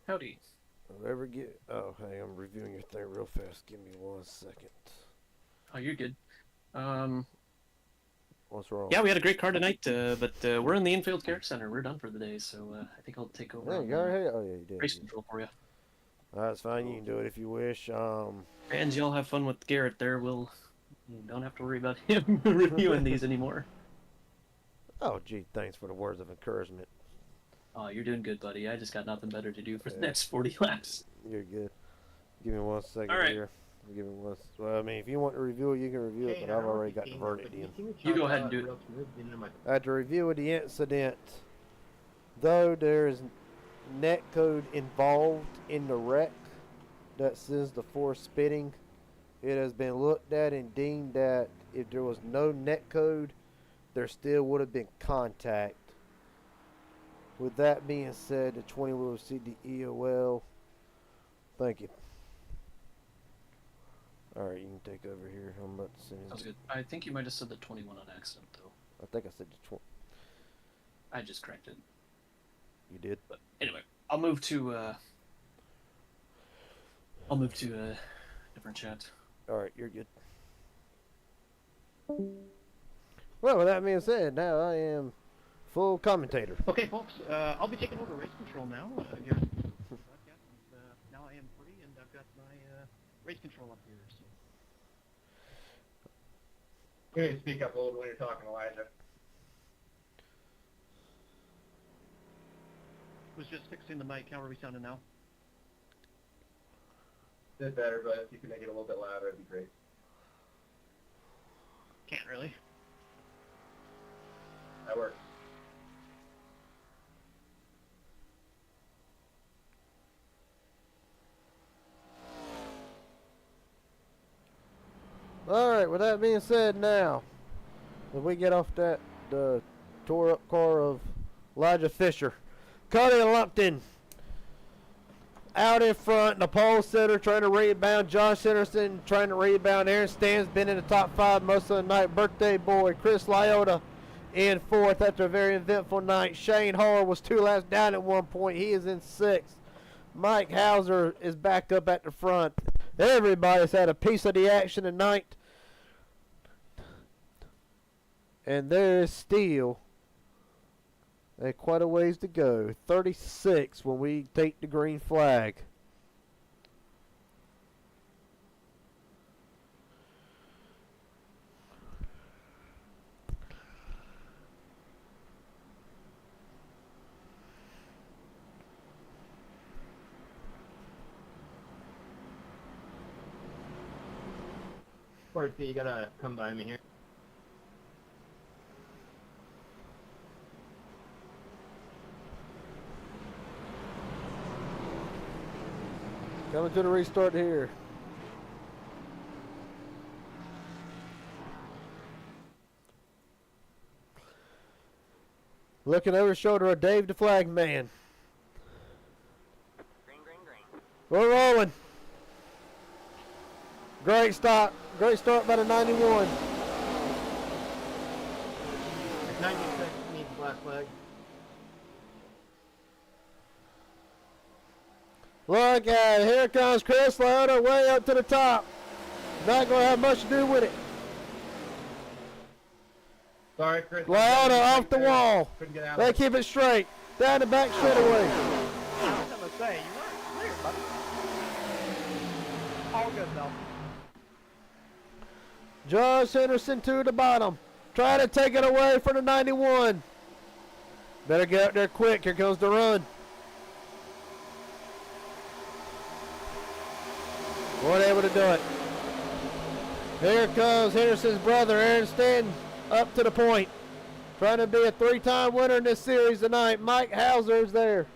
Howdy. Ever get? Oh, hey, I'm reviewing your thing real fast. Give me 1 second. Oh, you're good. What's wrong? Yeah, we had a great card tonight, but we're in the infield care center. We're done for the day, so I think I'll take over Yeah, on, you got it. Oh yeah, you did. race control for you. That's fine. You can do it if you wish. And y'all have fun with Garrett there. You don't have to worry about him reviewing these anymore. Oh, gee, thanks for the words of encouragement. Oh, you're doing good, buddy. I just got nothing better to do for the Yeah. next 40 laps. You're good. Give me 1 second All right. here. Give me one. Well, I mean, if you want to review it, you can review it, Hey, but I I've don't know already if got you the came here, verdict but in. seem to You go chop ahead and out do it. real smooth into my- At the review of the incident, though there is net code involved in the wreck that sends the force spitting, it has been looked at and deemed that if there was no net code, there still would have been contact. With that being said, the 20 will receive the EOL. Thank you. Alright, you can take over here. I'm about to send Sounds good. I think you might have said the 21 on accident, though. I think I said the 20. I just corrected. You did? But anyway, I'll move to a different chat. Alright, you're good. Well, with that being said, now I am full commentator. Okay, folks, I'll be taking over race control now. Here. Now I am free, and I've got my race control up here. So. You need to speak up a little when you're talking, Elijah. Was just fixing the mic. How are we sounding now? Bit better, but if you could make it a little bit louder, it'd be great. Can't really. That works. Alright, with that being said, now, if we get off the tore up car of Elijah Fisher, Cody Lumpton out in front, the pole sitter trying to rebound, Josh Henderson trying to rebound, Aaron Stan's been in the top 5 most of the night, birthday boy, Chris Lyota in 4th after a very eventful night, Shane Hall was 2 laps down at one point, he is in 6th, Mike Hauser is back up at the front. Everybody's had a piece of the action tonight. And there is still quite a ways to go. 36 when we take the green flag. Forty, you gotta come by me here. Coming to the restart here. Looking over the shoulder of Dave the flag man. Green, green, green. We're rolling. Great stop. Great start by the 91. 96 needs black flag. Look at it. Here comes Chris Lauder way up to the top. Not going to have much to do with it. Sorry, Chris. Lauder off the wall. Couldn't get out They of it. keep it straight. Down the back straightaway. I was gonna say, you weren't clear, buddy. All good, though. Josh Henderson to the bottom. Trying to take it away from the 91. Better get out there quick. Here goes the run. Weren't able to do it. Here comes Henderson's brother, Aaron Stanton, up to the point. Trying to be a 3-time winner in this series tonight. Mike Hauser is there.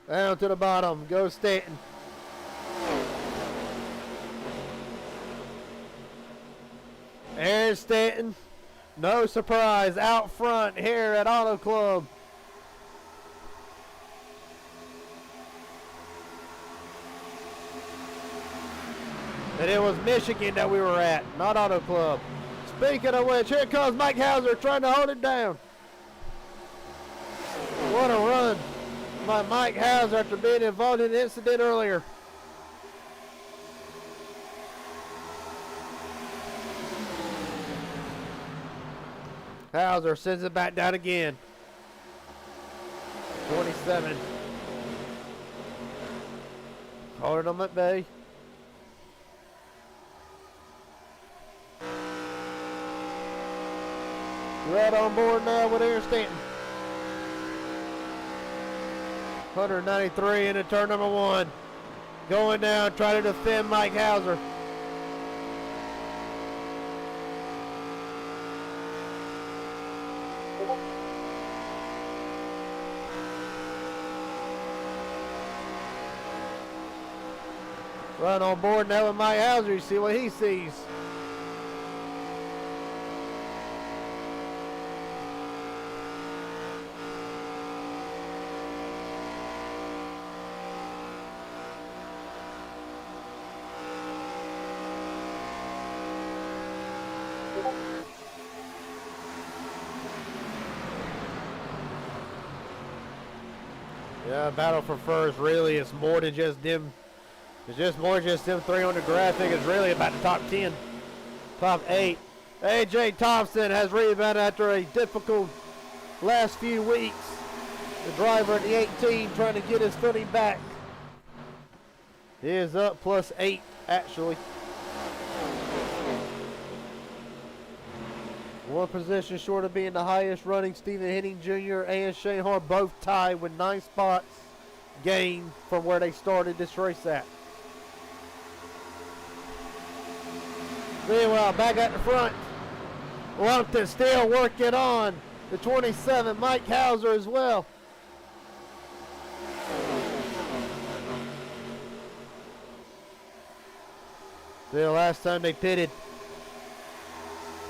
Down to the bottom. Go Stanton. Aaron Stanton, no surprise, out front here at Auto Club. And it was Michigan that we were at, not Auto Club. Speaking of which, here comes Mike Hauser trying to hold it down. What a run by Mike Hauser after being involved in an incident earlier. Hauser sends it back down again. 27. Holding them at bay. Right on board now with Aaron Stanton. 193 into turn number 1. Going down, trying to defend Mike Hauser. Right on board now with Mike Hauser. You see what he sees. Yeah, battle for first really is more than just them. It's just more than just them 3 on the graphic. It's really about the top 10, top 8. AJ Thompson has rebounded after a difficult last few weeks. The driver at the 18 trying to get his footing back. He is up +8 actually. One position short of being the highest running. Stephen Henning Jr. and Shane Hart both tied with 9 spots gained from where they started this race at. Meanwhile, back at the front, Lumpton still working on the 27, Mike Hauser as well. The last time they pitted,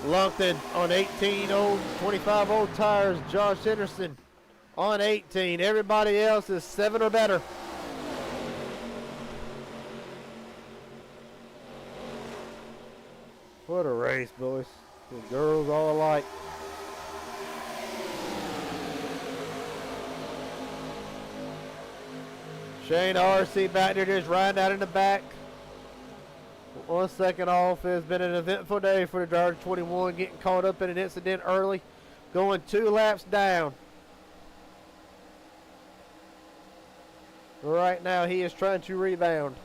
Lumpton on 18 old, 25 old tires. Josh Henderson on 18. Everybody else is 7 or better. What a race, boys. The girls all alike. Shane RC back there just riding out in the back. 1 second off. It's been an eventful day for the driver 21, getting caught up in an incident early, going 2 laps down. Right now he is trying to rebound.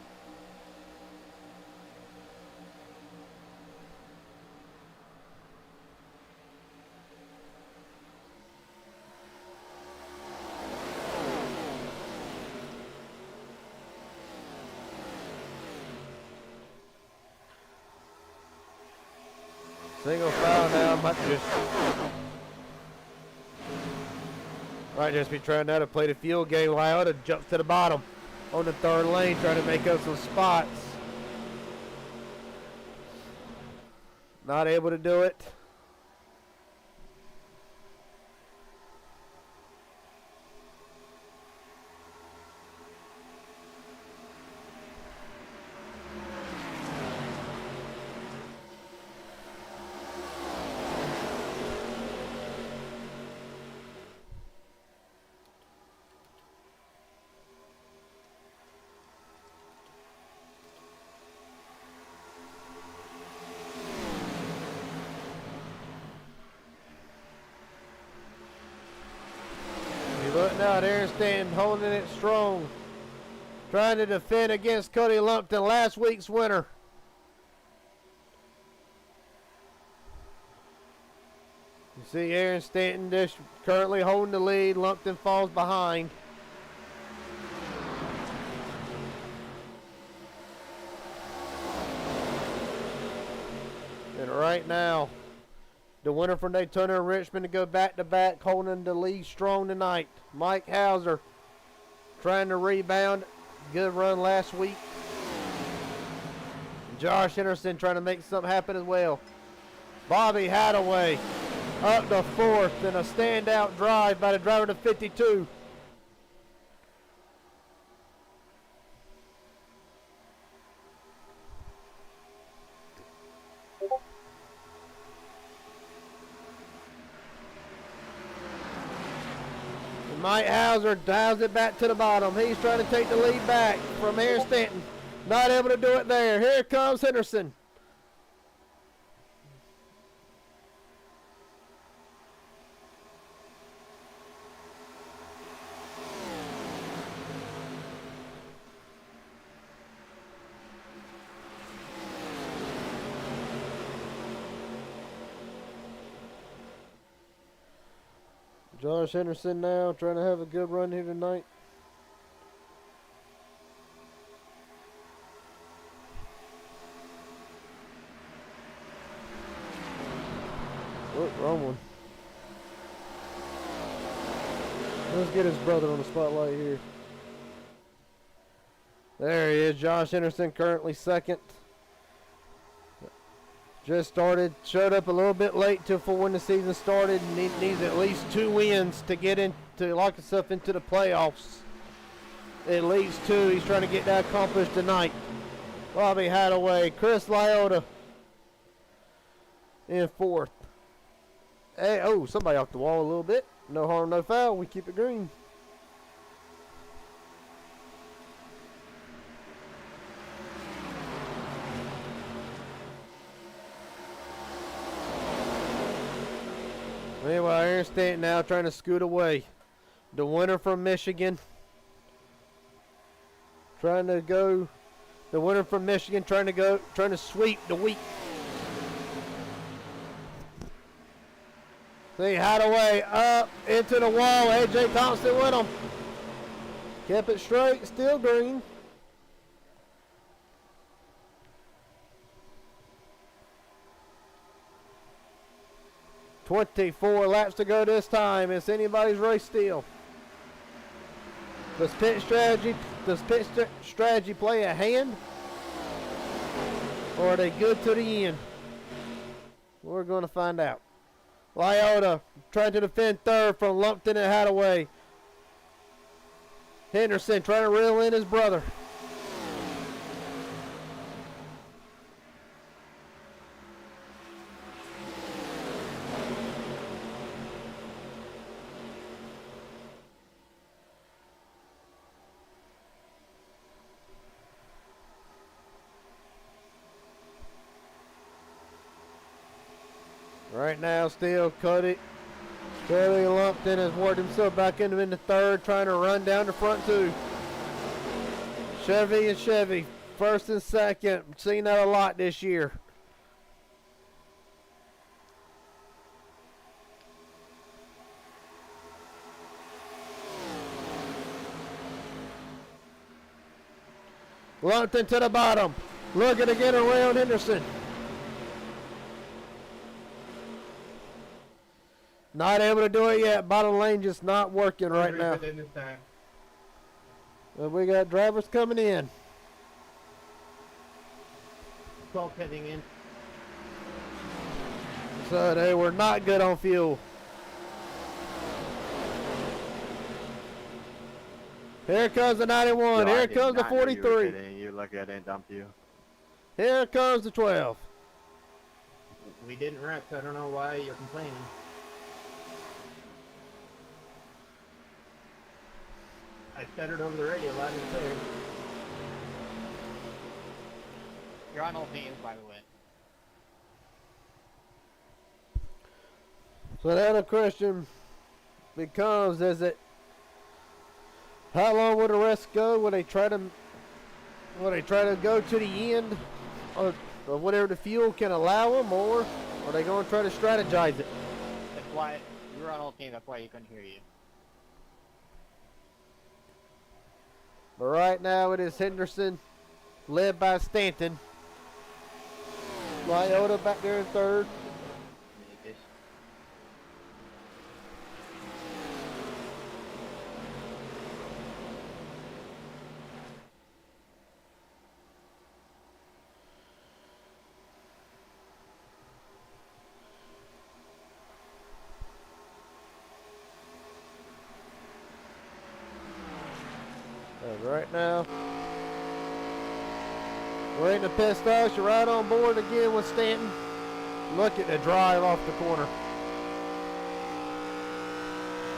Single foul now. Might just be trying now to play the field game. Lyota jumps to the bottom on the 3rd lane, trying to make up some spots. Not able to do it. Looking out, Aaron Stanton holding it strong, trying to defend against Cody Lumpton, last week's winner. You see Aaron Stanton just currently holding the lead. Lumpton falls behind. And right now, the winner from Daytona and Richmond to go back-to-back, holding the lead strong tonight. Mike Hauser trying to rebound. Good run last week. Josh Henderson trying to make something happen as well. Bobby Hadaway up to fourth and a standout drive by the driver to 52. Mike Hauser dials it back to the bottom. He's trying to take the lead back from Aaron Stanton. Not able to do it there. Here comes Henderson. Josh Henderson now trying to have a good run here tonight. Oh, wrong one. Let's get his brother on the spotlight here. There he is, Josh Henderson, currently second. Just started, showed up a little bit late for when the season started, and he needs at least 2 wins to get in, to lock himself into the playoffs. At least 2. He's trying to get that accomplished tonight. Bobby Hadaway, Chris Lyota in fourth. Hey, oh, somebody off the wall a little bit. No harm, no foul. We keep it green. Meanwhile, Aaron Stanton now trying to scoot away. The winner from Michigan. Trying to go. The winner from Michigan trying to sweep the week. See, Hadaway up into the wall. A.J. Thompson with him. Kept it straight, still green. .24 laps to go this time. It's anybody's race still. Does pit strategy play a hand? Or are they good to the end? We're going to find out. Lyota trying to defend third from Lumpton and Hadaway. Henderson trying to reel in his brother. Right now, still Cody Lumpton has worked himself back into the third, trying to run down the front two. Chevy, first and second. Seen that a lot this year. Lumpton to the bottom. Looking to get around Henderson. Not able to do it yet. Bottom lane just not working right now. But we got drivers coming in. 12 heading in. So they were not good on fuel. Here comes the 91. Here comes the 43. You lucky I didn't dump you. Here comes the 12. We didn't wreck. I don't know why you're complaining. I said it over the radio loud and clear. You're on all teams, by the way. So now the question becomes, how long will the rest go? Will they try to go to the end of whatever the fuel can allow them, or are they going to try to strategize it? That's why you're on all teams. That's why you couldn't hear you. But right now it is Henderson, led by Stanton. Lyota back there in third. Right now, we're in the pit stops. You're right on board again with Stanton. Look at the drive off the corner.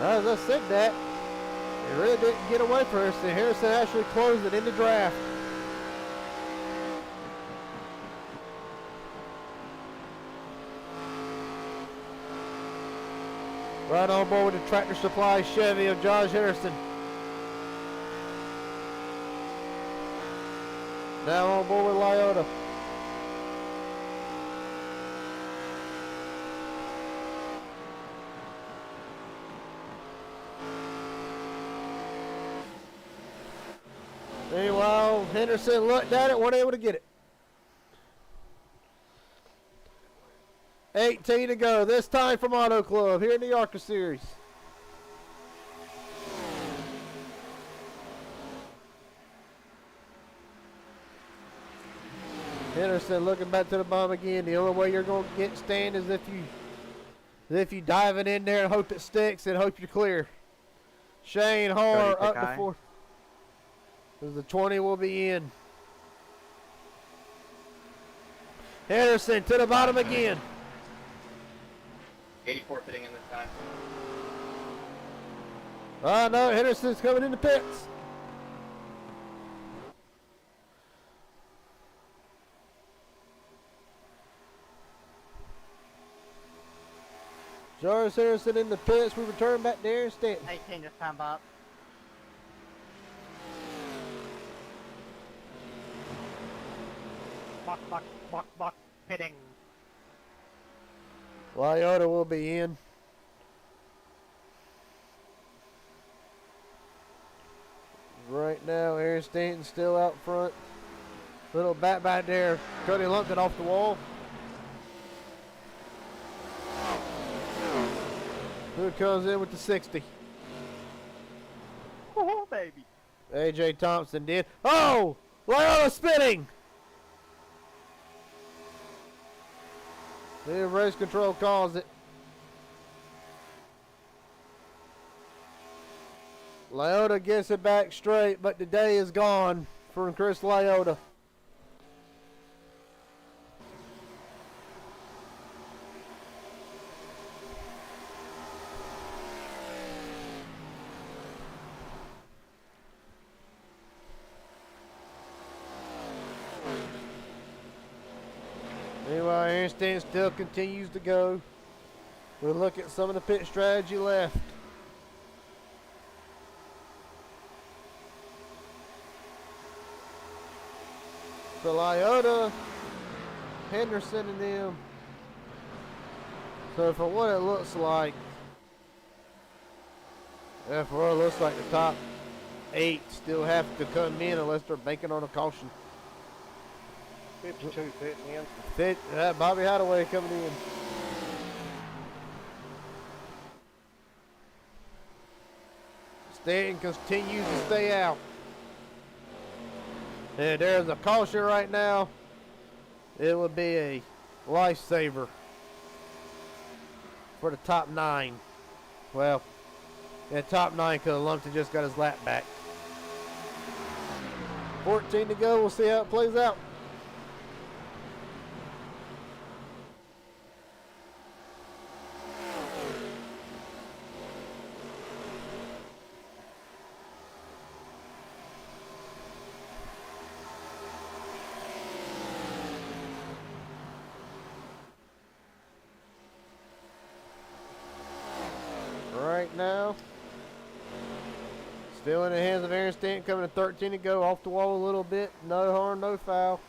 As I said that, it really didn't get away from Harrison. Harrison actually closed it in the draft. Right on board with the Tractor Supply Chevy of Josh Harrison. Now on board with Lyota. Meanwhile, Henderson looked at it, wasn't able to get it. 18 to go, this time from Auto Club here in the ARCA Series. Henderson looking back to the bomb again. The only way you're going to get stand is if you dive it in there and hope it sticks and hope you're clear. Shane Harr up to 4. Because the 20 will be in. Henderson to the bottom again. 84 fitting in this time. Oh no, Henderson's coming in the pits. Jarvis Harrison in the pits. We return back to Aaron Stanton. 18 this time, Bob. Buck, pitting. Lyota will be in. Right now, Aaron Stanton still out front. Little bat back there. Cody Lumpkin off the wall. Who comes in with the 60? Oh, baby. AJ Thompson did. Oh! Lyota spinning! The race control calls it. Lyota gets it back straight, but the day is gone from Chris Lyota. Meanwhile, Aaron Stanton still continues to go. We'll look at some of the pit strategy left. For Lyota, Henderson and them. So for what it looks like, for what it looks like, the top 8 still have to come in unless they're banking on a caution. 52 fitting in. Bobby Hadaway coming in. Stanton continues to stay out. And there's a caution right now. It would be a lifesaver for the top 9. Well, yeah, top 9 because Lumpton just got his lap back. 14 to go. We'll see how it plays out. Right now, still in the hands of Aaron Stanton, coming to 13 to go, off the wall a little bit, no harm, no foul.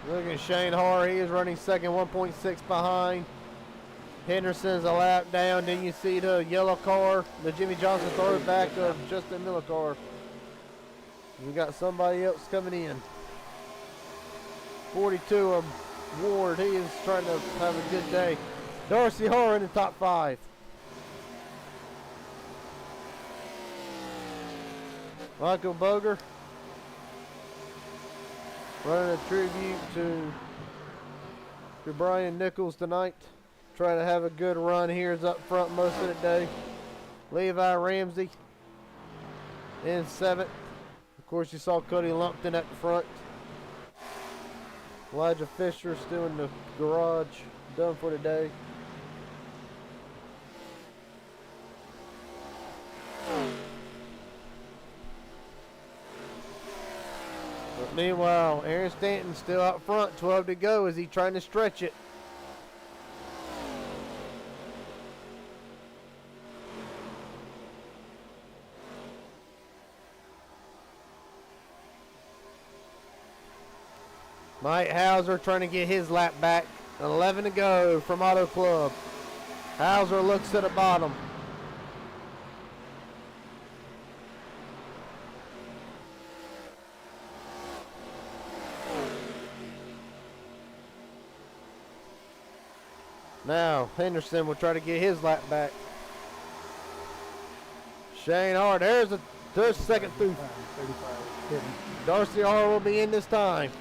Look at Shane Harr, he is running second, 1.6 behind. Henderson's a lap down, then you see the yellow car, the Jimmy Johnson throwback of Justin Miller car. We got somebody else coming in. 42 of Ward. He is trying to have a good day. Darcy Harr in the top 5. Michael Boger running a tribute to for Brian Nichols tonight. Trying to have a good run here is up front most of the day. Levi Ramsey in 7th. Of course, you saw Cody Lumpton at the front. Elijah Fisher still in the garage, done for the day. But meanwhile, Aaron Stanton still out front, 12 to go. Is he trying to stretch it? Mike Hauser trying to get his lap back. 11 to go from Auto Club. Hauser looks at the bottom. Now, Henderson will try to get his lap back. Shane Hart, there's second through. Darcy Hart will be in this time.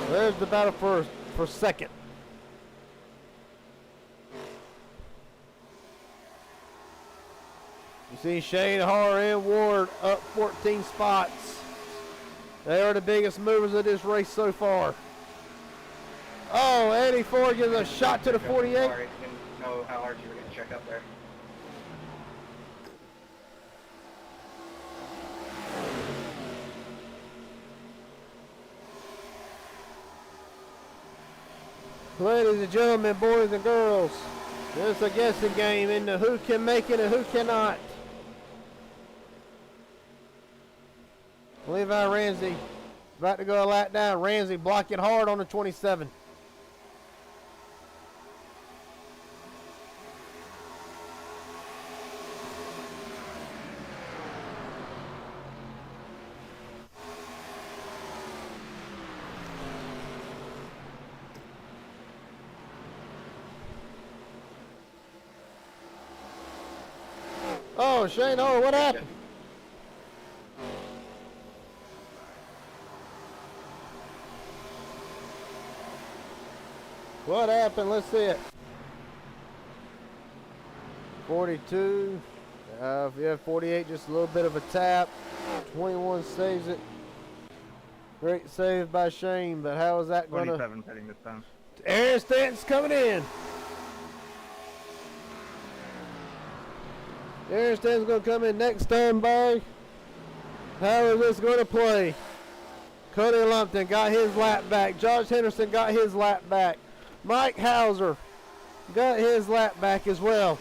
There's the battle for second. You see Shane Hart and Ward up 14 spots. They are the biggest movers of this race so far. Oh, Eddie Ford gives a shot to the 48. Sorry, didn't know how hard you were going to check up there. Ladies and gentlemen, boys and girls, this is a guessing game into who can make it and who cannot. Levi Ramsey about to go a lap down. Ramsey blocking hard on the 27. Oh, Shane, oh, what happened? What happened? Let's see it. 42. Yeah, 48, just a little bit of a tap. 21 saves it. Great save by Shane, but how is that going to... 27 heading this time. Aaron Stanton's coming in. Aaron Stanton's going to come in next time by. How is this going to play? Cody Lumpton got his lap back. Josh Henderson got his lap back. Mike Hauser got his lap back as well.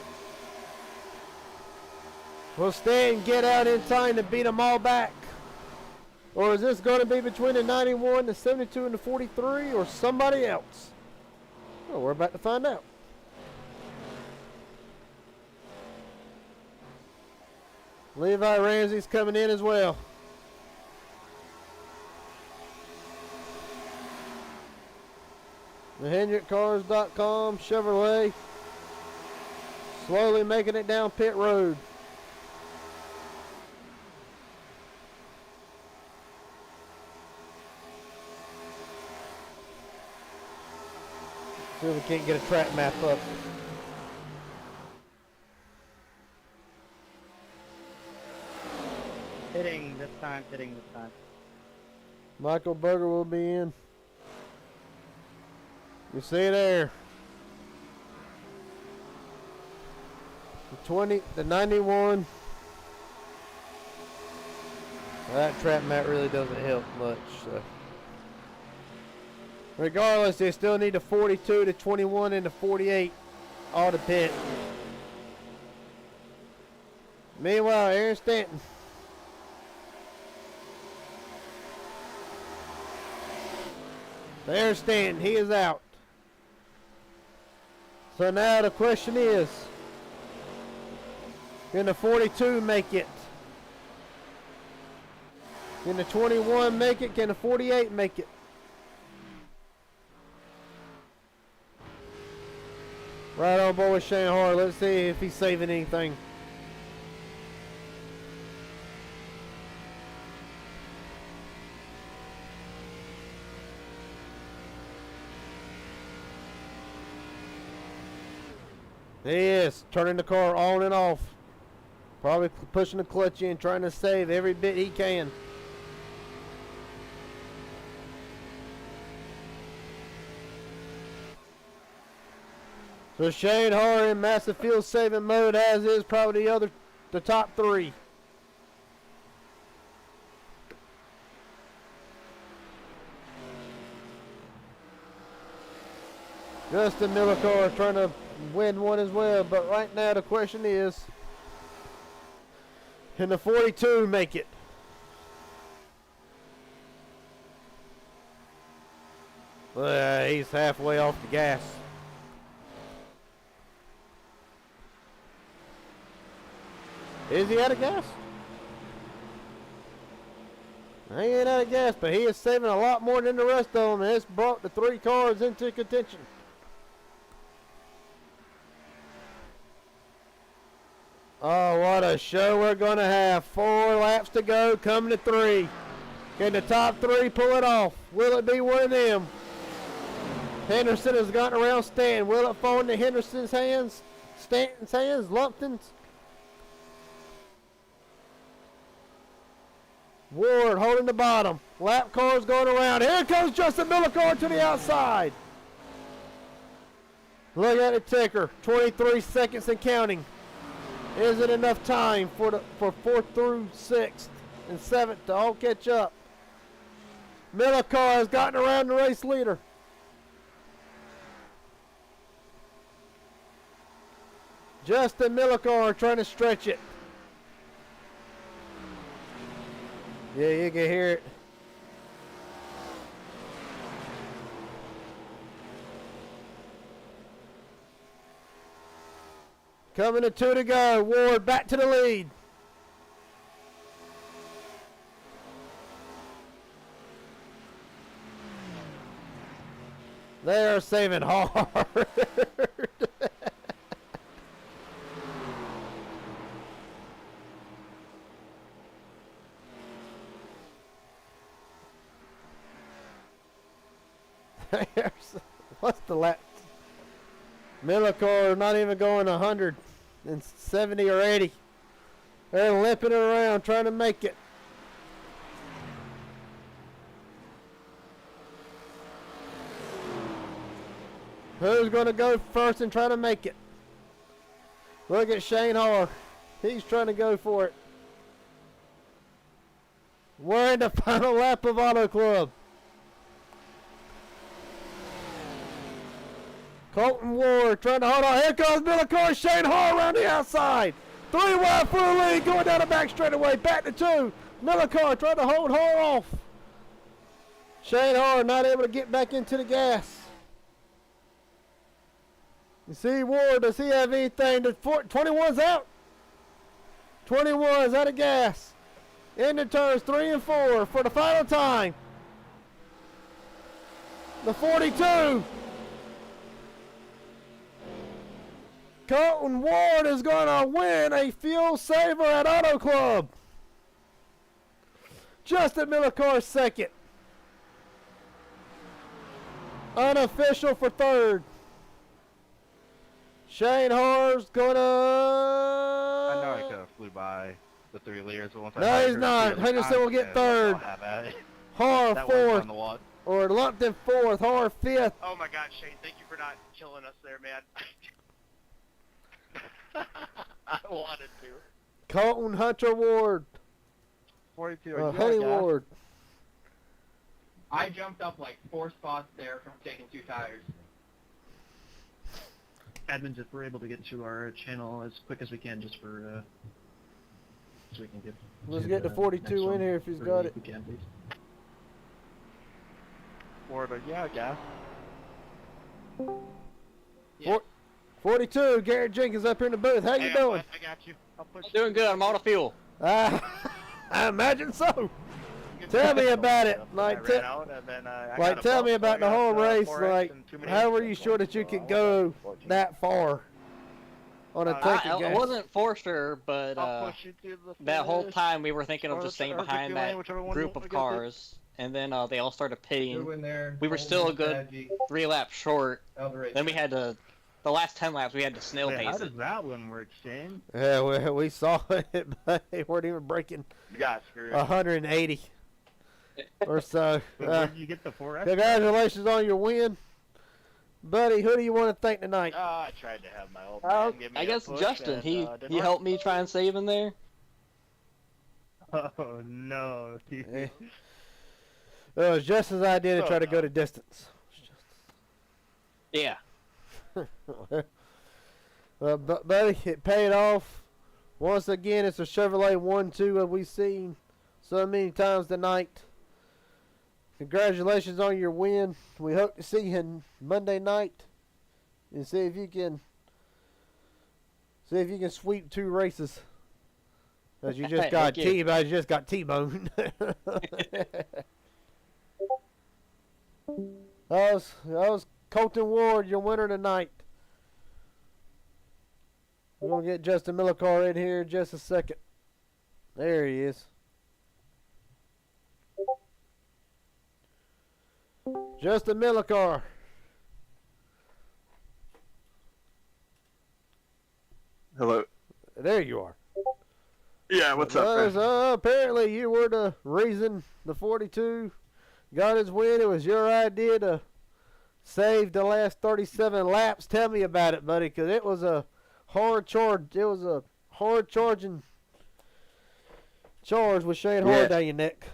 Will Stanton get out in time to beat them all back? Or is this going to be between the 91, the 72, and the 43, or somebody else? Well, we're about to find out. Levi Ramsey's coming in as well. The HendrickCars.com Chevrolet slowly making it down pit road. See if we can't get a track map up. Hitting this time. Michael Berger will be in. You see there. The 20, the 91. That trap mat really doesn't help much. So. Regardless, they still need the 42, the 21, and the 48 all to pit. Meanwhile, Aaron Stanton. Aaron Stanton, he is out. So now the question is, can the 42 make it? Can the 21 make it? Can the 48 make it? Right on board with Shane Hart. Let's see if he's saving anything. He is turning the car on and off. Probably pushing the clutch in, trying to save every bit he can. So Shane Harr in massive fuel saving mode, as is probably the top three. Justin Millicar trying to win one as well, but right now the question is, can the 42 make it? He's halfway off the gas. Is he out of gas? He ain't out of gas, but he is saving a lot more than the rest of them, and it's brought the 3 cars into contention. Oh, what a show we're going to have. 4 laps to go, coming to 3. Can the top 3 pull it off? Will it be one of them? Henderson has gotten around Stanton. Will it fall into Henderson's hands? Stanton's hands? Lumpton's? Ward holding the bottom. Lap cars going around. Here comes Justin Millicar to the outside. Look at the ticker. 23 seconds and counting. Is it enough time for 4th through 6th and 7th to all catch up? Millicar has gotten around the race leader. Justin Millicar trying to stretch it. Yeah, you can hear it. Coming to 2 to go. Ward back to the lead. They are saving hard. What's the lap? Millicar not even going 170 or 80. They're limping it around trying to make it. Who's going to go first and try to make it? Look at Shane Harr. He's trying to go for it. We're in the final lap of Auto Club. Colton Ward trying to hold on. Here comes Millicar. Shane Harr around the outside. 3 wide for the lead. Going down the back straightaway. Back to 2. Millicar trying to hold Harr off. Shane Harr not able to get back into the gas. You see Ward. Does he have anything? 21's out. 21's out of gas. Into turns 3 and 4 for the final time. The 42. Colton Ward is going to win a fuel saver at Auto Club. Justin Millicar second. Unofficial for 3rd. Shane Harr's going to... I know I could have flew by the 3 leaders. But once No, he's not. Henderson will get 3rd. Harr 4th. Or Lumpton 4th. Harr 5th. Oh my God, Shane, thank you for not killing us there, man. I wanted to. Colton Hunter Ward. 42. Honey Ward. I jumped up like 4 spots there from taking 2 tires. Admin, if we're able to get to our channel as quick as we can, just for so we can get. Let's to get the 42 next in one here if he's for got if it. we can, please. Ward, yeah, gas. 42, Garrett Jenkins up here in the booth. How you doing? I got you. I'll push you. Doing good. I'm out of fuel. I imagine so. Tell me about it. Like, tell me about the whole race. Like, how were you sure that you could go that far on a tank of gas? I wasn't for sure, but that whole time we were thinking of just staying behind that group of cars, and then they all started pitting. We were still a good 3 laps short. Then we had to the last 10 laps we had to snail Wait, how pace does it. that one work, Shane? Yeah, we saw it, but they weren't even breaking You got screwed. 180 or so. But where did you get the 4S? Congratulations on your win, buddy. Who do you want to thank tonight? I tried to have my old man give me I a guess push Justin, and, he didn't he work. helped me try and save in there. Oh no. It was just as I did to try to go to distance. Yeah. Buddy, it paid off. Once again, it's a Chevrolet 1-2 that we've seen so many times tonight. Congratulations on your win. We hope to see you Monday night and see if you can sweep 2 races. As you just got T-boned. That was Colton Ward, your winner tonight. We're going to get Justin Millicar in here in just a second. There he is. Justin Millicar. Hello. There you are. Yeah, what's up, man? Apparently you were the reason the 42 got his win. It was your idea to save the last 37 laps. Tell me about it, buddy, because it was a hard charge. It was a hard charging charge with Shane Hard down your neck.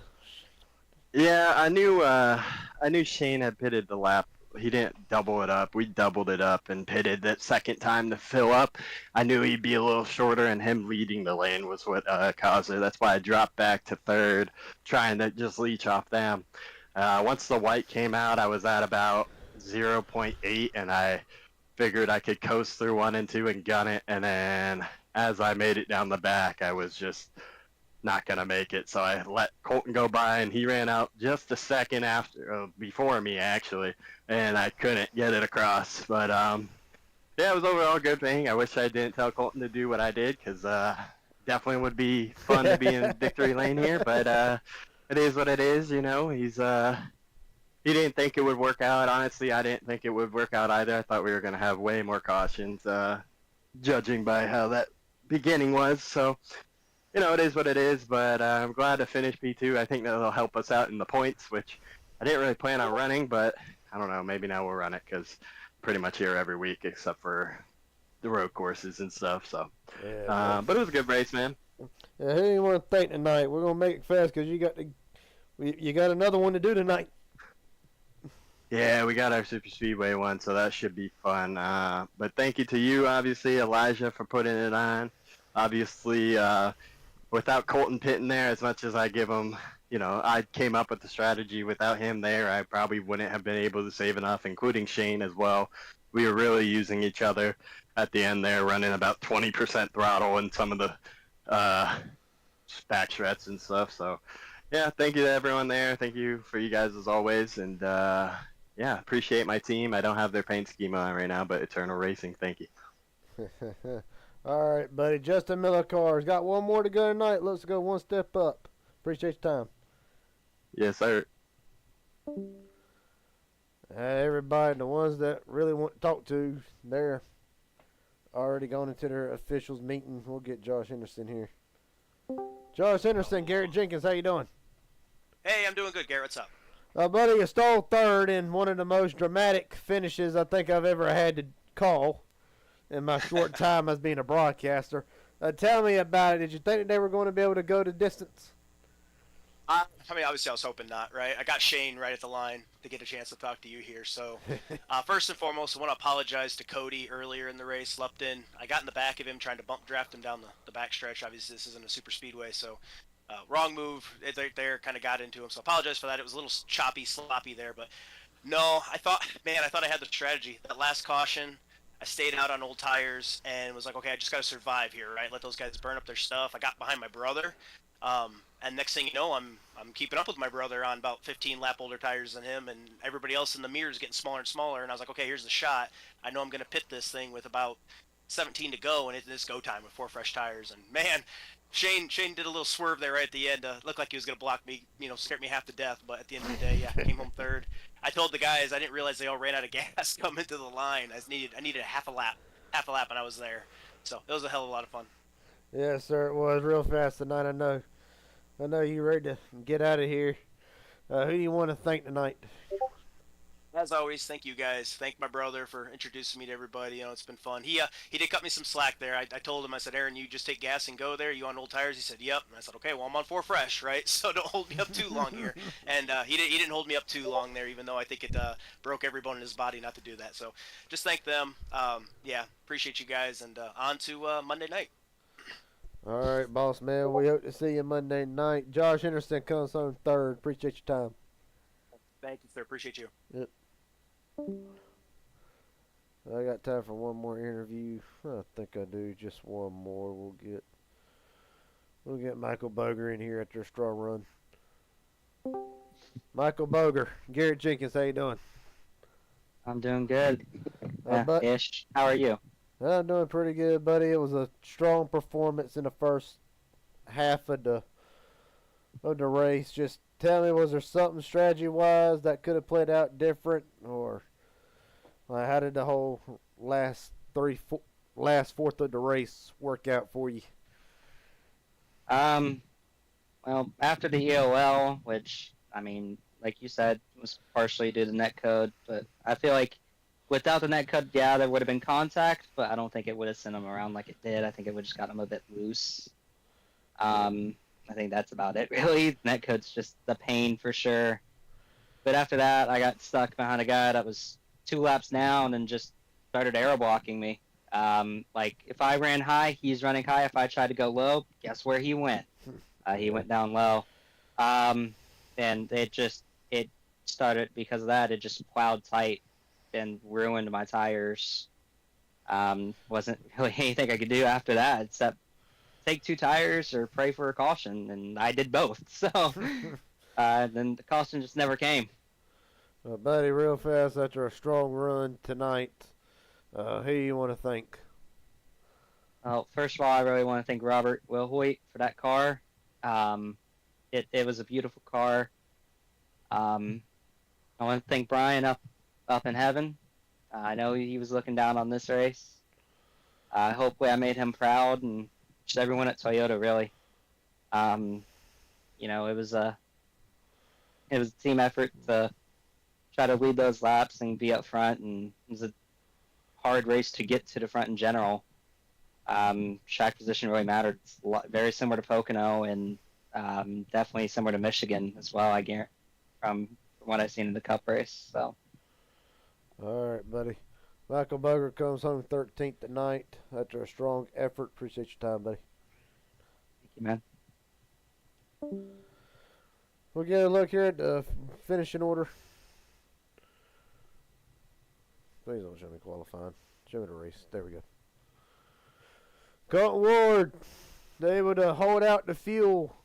Yeah, I knew Shane had pitted the lap. He didn't double it up. We doubled it up and pitted that second time to fill up. I knew he'd be a little shorter, and him leading the lane was what caused it. That's why I dropped back to third, trying to just leech off them. Once the white came out, I was at about 0.8, and I figured I could coast through 1 and 2 and gun it. And then as I made it down the back, I was just not going to make it. So I let Colton go by, and he ran out just a second before me, actually, and I couldn't get it across. But, yeah, it was overall a good thing. I wish I didn't tell Colton to do what I did, because definitely would be fun to be in victory lane here. But it is what it is, you know. He didn't think it would work out. Honestly, I didn't think it would work out either. I thought we were going to have way more cautions, judging by how that beginning was. So, you know, it is what it is, but I'm glad to finish P2. I think that'll help us out in the points, which I didn't really plan on running, but I don't know. Maybe now we'll run it because I'm pretty much here every week except for the road courses and stuff. So, Yeah, but it was a good race, man. Yeah, who do you want to thank tonight? We're gonna make it fast because you got another one to do tonight. Yeah, we got our Super Speedway one, so that should be fun. But thank you to you, obviously, Elijah, for putting it on. Obviously, without Colton pitting there, as much as I give him, you know, I came up with the strategy. Without him there, I probably wouldn't have been able to save enough, including Shane as well. We were really using each other at the end there, running about 20% throttle in some of the back stretch and stuff. So, yeah, thank you to everyone there. Thank you for you guys as always. And, yeah, appreciate my team. I don't have their paint scheme on right now, but Eternal Racing, thank you. All right, buddy. Justin Millicar's got one more to go tonight. Let's go one step up. Appreciate your time. Yes, sir. Everybody, the ones that really want to talk to, they're already gone into their officials meeting. We'll get Josh Henderson here. Josh Henderson, Garrett Jenkins, how you doing? Hey, I'm doing good, Garrett. What's up? Buddy, you stole third in one of the most dramatic finishes I think I've ever had to call in my short time as being a broadcaster. Tell me about it. Did you think that they were going to be able to go the distance? I mean, obviously, I was hoping not, right? I got Shane right at the line to get a chance to talk to you here. So, first and foremost, I want to apologize to Cody earlier in the race. Lupton, I got in the back of him trying to bump draft him down the back stretch. Obviously, this isn't a super speedway, so wrong move. They kind of got into him. So, I apologize for that. It was a little choppy, sloppy there. But, no, I thought I had the strategy. That last caution, I stayed out on old tires and was like, okay, I just got to survive here, right? Let those guys burn up their stuff. I got behind my brother. And next thing you know, I'm keeping up with my brother on about 15 lap older tires than him, and everybody else in the mirror is getting smaller and smaller. And I was like, okay, here's the shot. I know I'm going to pit this thing with about 17 to go, and it's go time with 4 fresh tires. And man, Shane did a little swerve there right at the end. Looked like he was going to block me, scared me half to death. But at the end of the day, yeah, came home third. I told the guys I didn't realize they all ran out of gas coming to the line. I needed a half a lap, and I was there. So it was a hell of a lot of fun. Yes, sir, it was real fast tonight. I know you ready to get out of here. Who do you want to thank tonight? As always, thank you guys. Thank my brother for introducing me to everybody. It's been fun. He did cut me some slack there. I told him, I said, Aaron, you just take gas and go there. You on old tires? He said, yep. And I said, okay, well, I'm on 4 fresh, right? So don't hold me up too long here. And he didn't hold me up too long there, even though I think it broke every bone in his body not to do that. So just thank them. Yeah, appreciate you guys. And on to Monday night. All right, boss man. We hope to see you Monday night. Josh Henderson comes home third. Appreciate your time. Thank you, sir. Appreciate you. Yep. I got time for one more interview. I think I do. Just one more. We'll get Michael Boger in here after a straw run. Michael Boger, Garrett Jenkins, how you doing? I'm doing good. Ish. How are you? I'm doing pretty good, buddy. It was a strong performance in the first half of the race. Just tell me, was there something strategy-wise that could have played out different, or how did the whole last fourth of the race work out for you? Well, after the EOL, which, I mean, like you said, was partially due to the netcode, but I feel like without the netcode, yeah, there would have been contact, but I don't think it would have sent them around like it did. I think it would have just got them a bit loose. I think that's about it, really. Netcode's just the pain for sure. But after that, I got stuck behind a guy that was 2 laps down and just started aero blocking me. Like, if I ran high, he's running high. If I tried to go low, guess where he went? He went down low. And it started, because of that, it just plowed tight and ruined my tires. Wasn't really anything I could do after that except take 2 tires or pray for a caution, and I did both. So then the caution just never came. Well, buddy, real fast, after a strong run tonight, who do you want to thank? Well, first of all, I really want to thank Robert Wilhoit for that car. It was a beautiful car. I want to thank Brian up in heaven. I know he was looking down on this race. Hopefully I made him proud, and just everyone at Toyota, really. It was a team effort to try to lead those laps and be up front, and it was a hard race to get to the front in general. Track position really mattered. It's very similar to Pocono, and definitely similar to Michigan as well, I guarantee, from what I've seen in the Cup race. So. All right, buddy. Michael Boger comes home 13th tonight after a strong effort. Appreciate your time, buddy. Thank you, man. We'll get a look here at the finishing order. Please don't show me qualifying. Show me the race. There we go. Colton Ward, they able to hold out the fuel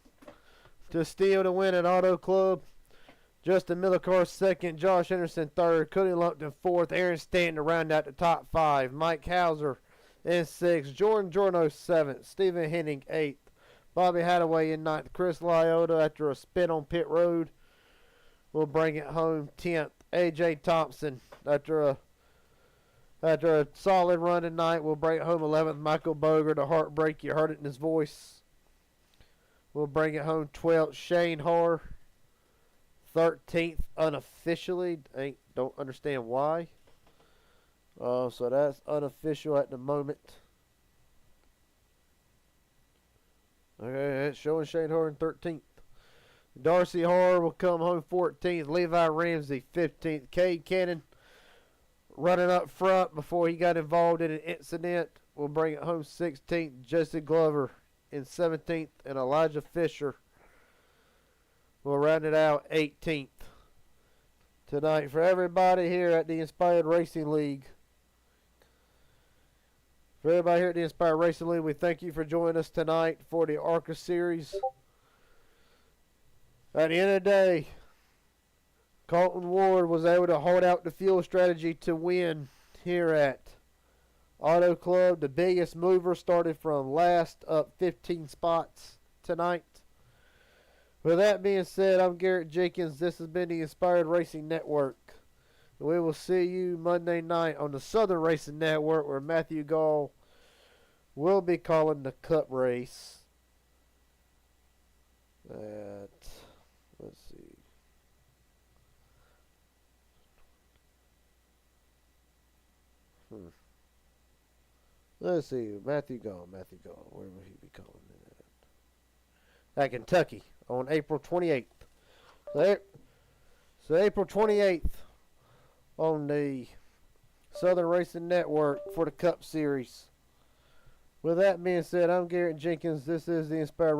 to steal the win at Auto Club. Justin Millicar second, Josh Henderson third, Cody Lumpton fourth, Aaron Stanton to round out the top 5, Mike Hauser in 6th, Jordan Jorno 7th, Stephen Henning 8th, Bobby Hadaway in 9th, Chris Lyotta after a spin on pit road will bring it home 10th, AJ Thompson after a solid run tonight will bring it home 11th, Michael Boger, the heartbreak, you heard it in his voice, will bring it home 12th, Shane Harr 13th unofficially. Don't understand why. So that's unofficial at the moment. Okay, it's showing Shane Harr 13th. Darcy Harr will come home 14th. Levi Ramsey 15th. Cade Cannon running up front before he got involved in an incident will bring it home 16th. Jesse Glover in 17th. And Elijah Fisher will round it out 18th tonight. For everybody here at the Inspired Racing League, we thank you for joining us tonight for the ARCA Series. At the end of the day, Colton Ward was able to hold out the fuel strategy to win here at Auto Club, the biggest mover, started from last up 15 spots tonight. With that being said, I'm Garrett Jenkins. This has been the Inspired Racing Network. We will see you Monday night on the Southern Racing Network, where Matthew Gall will be calling the Cup race. Let's see. Let's see. Matthew Gall. Where will he be calling it at? At Kentucky on April 28th. So April 28th on the Southern Racing Network for the Cup Series. With that being said, I'm Garrett Jenkins. This is the Inspired